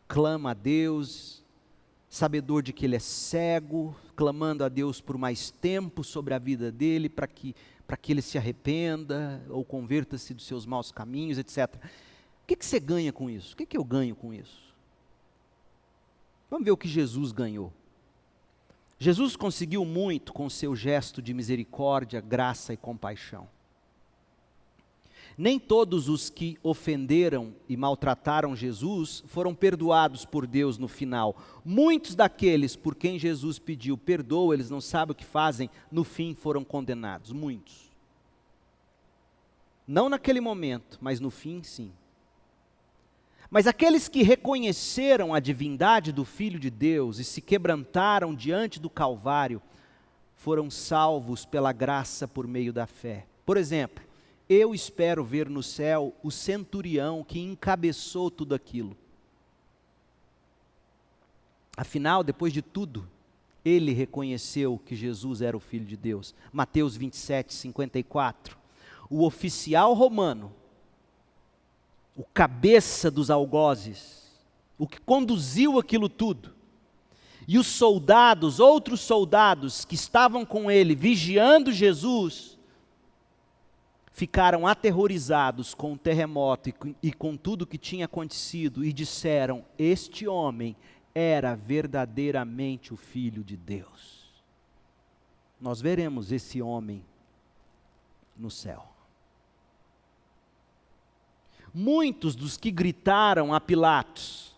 clama a Deus, sabedor de que ele é cego, clamando a Deus por mais tempo sobre a vida dele, para que ele se arrependa, ou converta-se dos seus maus caminhos, etc. O que você ganha com isso? O que eu ganho com isso? Vamos ver o que Jesus ganhou. Jesus conseguiu muito com o seu gesto de misericórdia, graça e compaixão. Nem todos os que ofenderam e maltrataram Jesus foram perdoados por Deus no final. Muitos daqueles por quem Jesus pediu perdoa, eles não sabem o que fazem, no fim foram condenados. Muitos. Não naquele momento, mas no fim sim. Mas aqueles que reconheceram a divindade do Filho de Deus e se quebrantaram diante do Calvário, foram salvos pela graça por meio da fé. Por exemplo, eu espero ver no céu o centurião que encabeçou tudo aquilo. Afinal, depois de tudo, ele reconheceu que Jesus era o Filho de Deus. Mateus 27, 54. O oficial romano, o cabeça dos algozes, o que conduziu aquilo tudo, e os soldados, outros soldados que estavam com ele, vigiando Jesus, ficaram aterrorizados com o terremoto e com tudo que tinha acontecido, e disseram: este homem era verdadeiramente o Filho de Deus. Nós veremos esse homem no céu. Muitos dos que gritaram a Pilatos,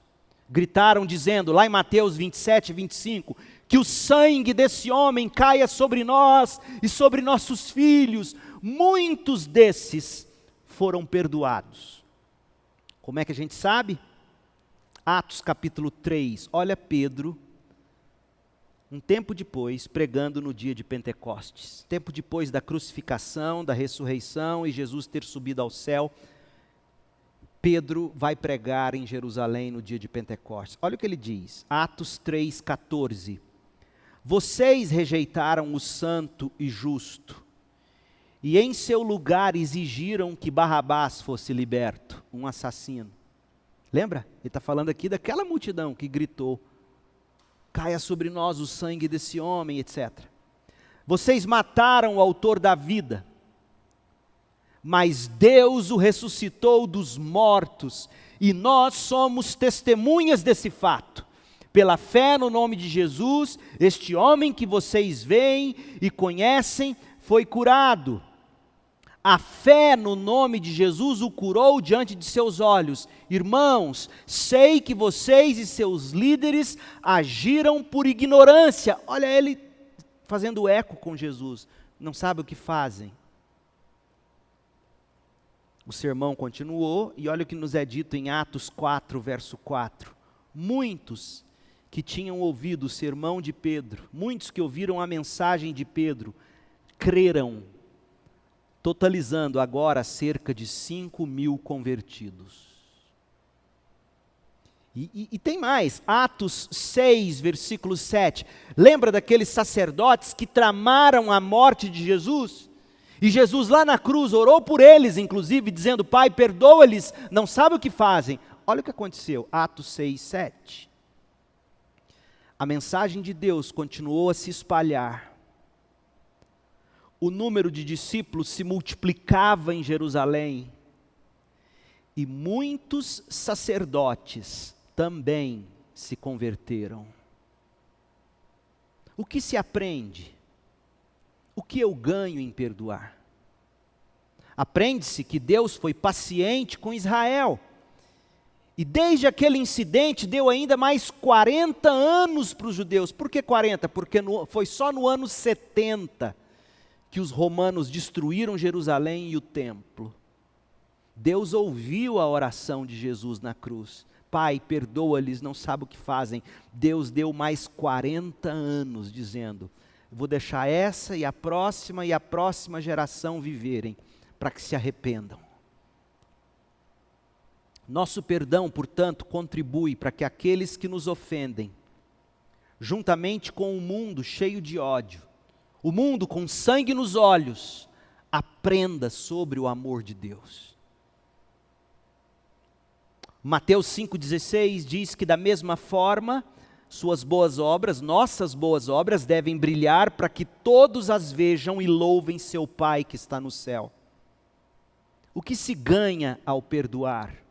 gritaram dizendo, lá em Mateus 27, 25, que o sangue desse homem caia sobre nós e sobre nossos filhos. Muitos desses foram perdoados. Como é que a gente sabe? Atos capítulo 3, olha Pedro, um tempo depois, pregando no dia de Pentecostes. Tempo depois da crucificação, da ressurreição e Jesus ter subido ao céu, Pedro vai pregar em Jerusalém no dia de Pentecostes. Olha o que ele diz, Atos 3, 14. Vocês rejeitaram o santo e justo, e em seu lugar exigiram que Barrabás fosse liberto, um assassino. Lembra? Ele está falando aqui daquela multidão que gritou, caia sobre nós o sangue desse homem, etc. Vocês mataram o autor da vida, mas Deus o ressuscitou dos mortos, e nós somos testemunhas desse fato. Pela fé no nome de Jesus, este homem que vocês veem e conhecem foi curado. A fé no nome de Jesus o curou diante de seus olhos. Irmãos, sei que vocês e seus líderes agiram por ignorância. Olha ele fazendo eco com Jesus. Não sabe o que fazem. O sermão continuou e olha o que nos é dito em Atos 4, verso 4. Muitos que tinham ouvido o sermão de Pedro, muitos que ouviram a mensagem de Pedro, creram, totalizando agora cerca de 5.000 convertidos. E tem mais, Atos 6, versículo 7. Lembra daqueles sacerdotes que tramaram a morte de Jesus? E Jesus lá na cruz orou por eles, inclusive, dizendo: Pai, perdoa-lhes, não sabem o que fazem. Olha o que aconteceu, Atos 6, 7. A mensagem de Deus continuou a se espalhar. O número de discípulos se multiplicava em Jerusalém. E muitos sacerdotes também se converteram. O que se aprende? O que eu ganho em perdoar? Aprende-se que Deus foi paciente com Israel. E desde aquele incidente deu ainda mais 40 anos para os judeus. Por que 40? Porque foi só no ano 70 que os romanos destruíram Jerusalém e o templo. Deus ouviu a oração de Jesus na cruz. Pai, perdoa-lhes, não sabem o que fazem. Deus deu mais 40 anos dizendo: vou deixar essa e a próxima geração viverem, para que se arrependam. Nosso perdão, portanto, contribui para que aqueles que nos ofendem, juntamente com o mundo cheio de ódio, o mundo com sangue nos olhos, aprenda sobre o amor de Deus. Mateus 5,16 diz que da mesma forma, suas boas obras, nossas boas obras, devem brilhar para que todos as vejam e louvem seu Pai que está no céu. O que se ganha ao perdoar?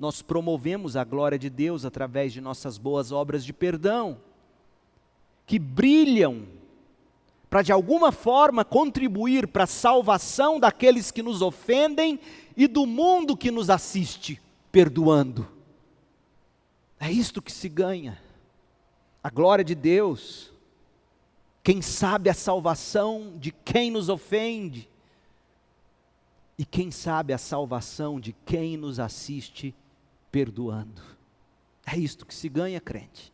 Nós promovemos a glória de Deus através de nossas boas obras de perdão, que brilham para de alguma forma contribuir para a salvação daqueles que nos ofendem e do mundo que nos assiste, perdoando. É isto que se ganha. A glória de Deus. Quem sabe a salvação de quem nos ofende. E quem sabe a salvação de quem nos assiste perdoando. É isto que se ganha, crente.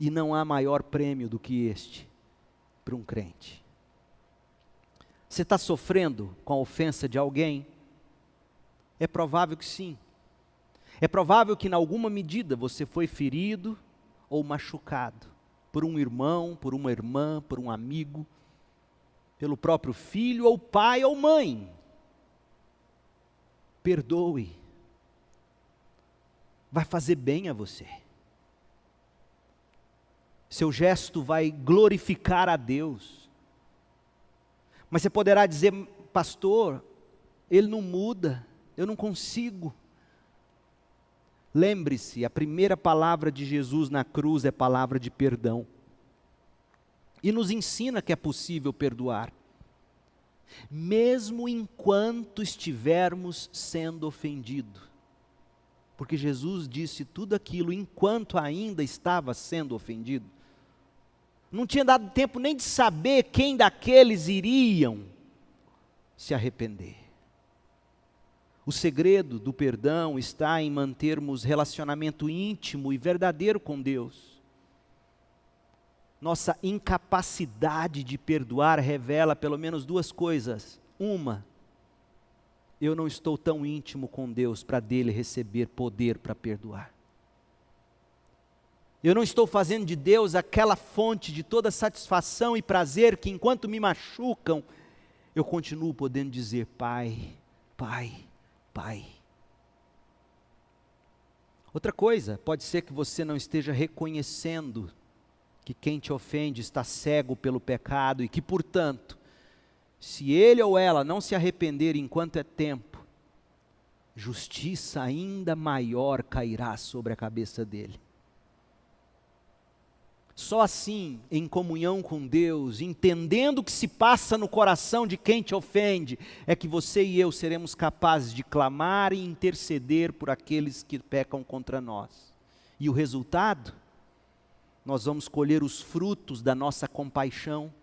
E não há maior prêmio do que este para um crente. Você está sofrendo com a ofensa de alguém? É provável que sim. É provável que, em alguma medida, você foi ferido ou machucado por um irmão, por uma irmã, por um amigo, pelo próprio filho, ou pai, ou mãe. Perdoe. Vai fazer bem a você. Seu gesto vai glorificar a Deus. Mas você poderá dizer: pastor, ele não muda, eu não consigo. Lembre-se, a primeira palavra de Jesus na cruz é palavra de perdão. E nos ensina que é possível perdoar, mesmo enquanto estivermos sendo ofendidos. Porque Jesus disse tudo aquilo enquanto ainda estava sendo ofendido. Não tinha dado tempo nem de saber quem daqueles iriam se arrepender. O segredo do perdão está em mantermos relacionamento íntimo e verdadeiro com Deus. Nossa incapacidade de perdoar revela pelo menos duas coisas. Uma, eu não estou tão íntimo com Deus para dele receber poder para perdoar. Eu não estou fazendo de Deus aquela fonte de toda satisfação e prazer que enquanto me machucam, eu continuo podendo dizer: Pai, Pai, Pai. Outra coisa, pode ser que você não esteja reconhecendo que quem te ofende está cego pelo pecado e que, portanto, se ele ou ela não se arrepender enquanto é tempo, justiça ainda maior cairá sobre a cabeça dele. Só assim, em comunhão com Deus, entendendo o que se passa no coração de quem te ofende, é que você e eu seremos capazes de clamar e interceder por aqueles que pecam contra nós. E o resultado? Nós vamos colher os frutos da nossa compaixão.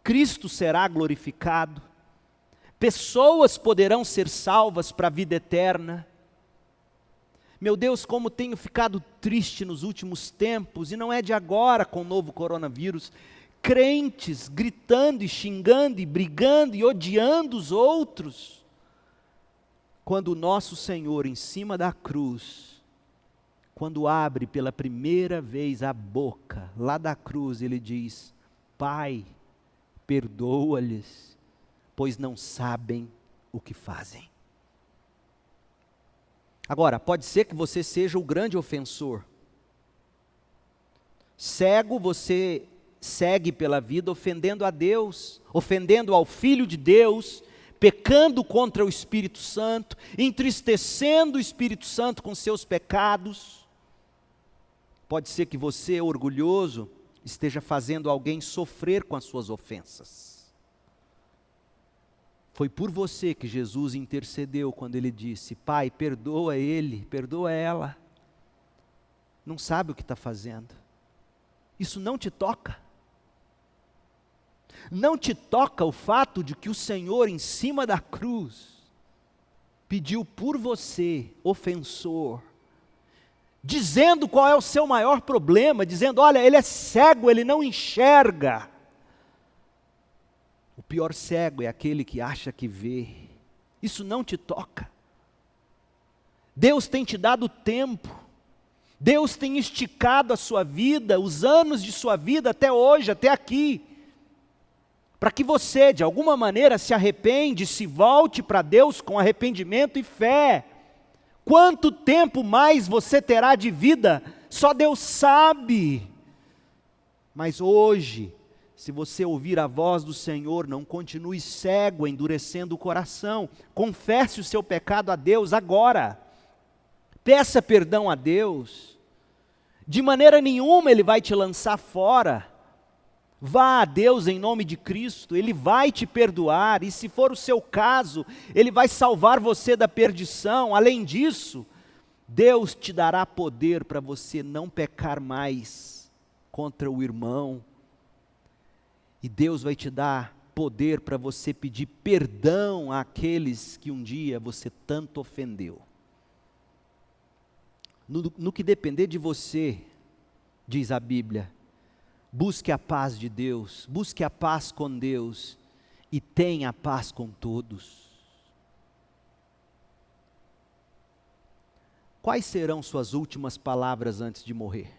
Cristo será glorificado. Pessoas poderão ser salvas para a vida eterna. Meu Deus, como tenho ficado triste nos últimos tempos, e não é de agora com o novo coronavírus, crentes gritando e xingando e brigando e odiando os outros, quando o nosso Senhor em cima da cruz, quando abre pela primeira vez a boca, lá da cruz, ele diz: Pai, perdoa-lhes, pois não sabem o que fazem. Agora, pode ser que você seja o grande ofensor. Cego, você segue pela vida ofendendo a Deus, ofendendo ao Filho de Deus, pecando contra o Espírito Santo, entristecendo o Espírito Santo com seus pecados. Pode ser que você, orgulhoso, esteja fazendo alguém sofrer com as suas ofensas. Foi por você que Jesus intercedeu quando ele disse: Pai, perdoa ele, perdoa ela. Não sabe o que está fazendo. Isso não te toca. Não te toca o fato de que o Senhor em cima da cruz pediu por você, ofensor, dizendo qual é o seu maior problema, dizendo: olha, ele é cego, ele não enxerga. O pior cego é aquele que acha que vê. Isso não te toca. Deus tem te dado tempo. Deus tem esticado a sua vida, os anos de sua vida até hoje, até aqui, para que você, de alguma maneira, se arrepende, se volte para Deus com arrependimento e fé. Quanto tempo mais você terá de vida, só Deus sabe. Mas hoje, se você ouvir a voz do Senhor, não continue cego, endurecendo o coração. Confesse o seu pecado a Deus agora. Peça perdão a Deus. De maneira nenhuma Ele vai te lançar fora. Vá a Deus em nome de Cristo, Ele vai te perdoar, e se for o seu caso, Ele vai salvar você da perdição. Além disso, Deus te dará poder para você não pecar mais contra o irmão, e Deus vai te dar poder para você pedir perdão àqueles que um dia você tanto ofendeu. No que depender de você, diz a Bíblia, busque a paz de Deus, busque a paz com Deus e tenha paz com todos. Quais serão suas últimas palavras antes de morrer?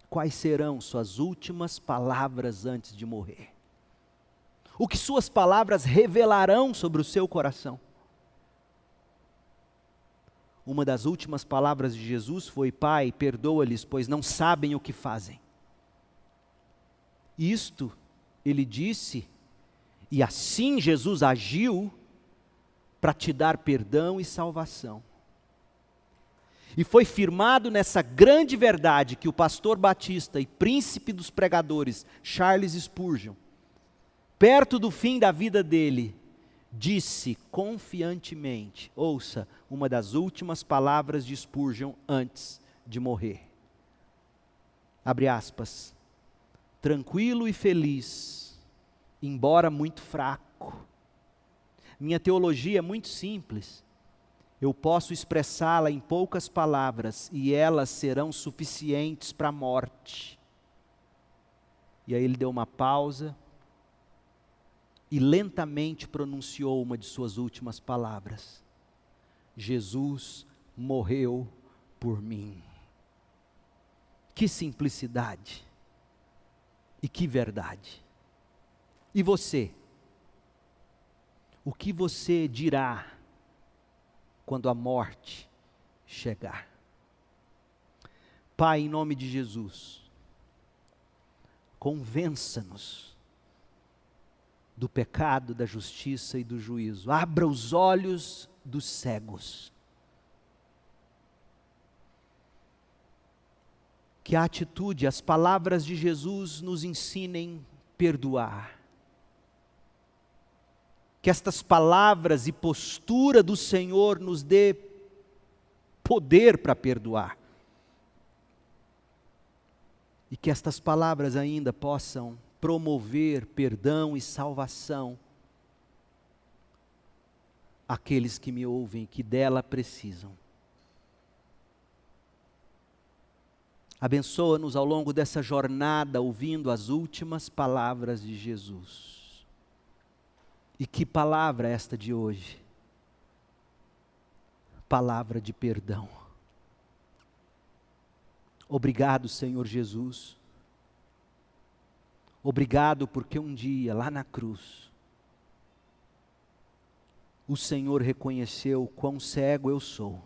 Quais serão suas últimas palavras antes de morrer? O que suas palavras revelarão sobre o seu coração? Uma das últimas palavras de Jesus foi: Pai, perdoa-lhes, pois não sabem o que fazem. Isto Ele disse, e assim Jesus agiu, para te dar perdão e salvação. E foi firmado nessa grande verdade que o pastor batista e príncipe dos pregadores, Charles Spurgeon, perto do fim da vida dele, disse confiantemente, ouça uma das últimas palavras de Spurgeon antes de morrer. Abre aspas. Tranquilo e feliz, embora muito fraco. Minha teologia é muito simples. Eu posso expressá-la em poucas palavras e elas serão suficientes para a morte. E aí ele deu uma pausa e lentamente pronunciou uma de suas últimas palavras: Jesus morreu por mim. Que simplicidade e que verdade. E você? O que você dirá quando a morte chegar? Pai, em nome de Jesus, convença-nos do pecado, da justiça e do juízo. Abra os olhos dos cegos. Que a atitude, as palavras de Jesus nos ensinem perdoar. Que estas palavras e postura do Senhor nos dê poder para perdoar. E que estas palavras ainda possam promover perdão e salvação àqueles que me ouvem, que dela precisam. Abençoa-nos ao longo dessa jornada, ouvindo as últimas palavras de Jesus. E que palavra é esta de hoje? Palavra de perdão. Obrigado, Senhor Jesus. Obrigado porque um dia, lá na cruz, o Senhor reconheceu quão cego eu sou,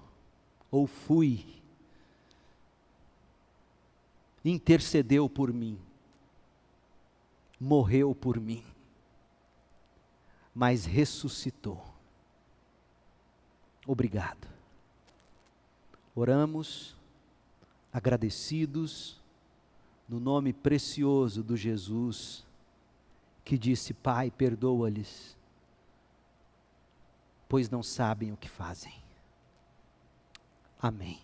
ou fui, intercedeu por mim, morreu por mim, mas ressuscitou. Obrigado. Oramos, agradecidos, no nome precioso do Jesus, que disse: Pai, perdoa-lhes, pois não sabem o que fazem. Amém.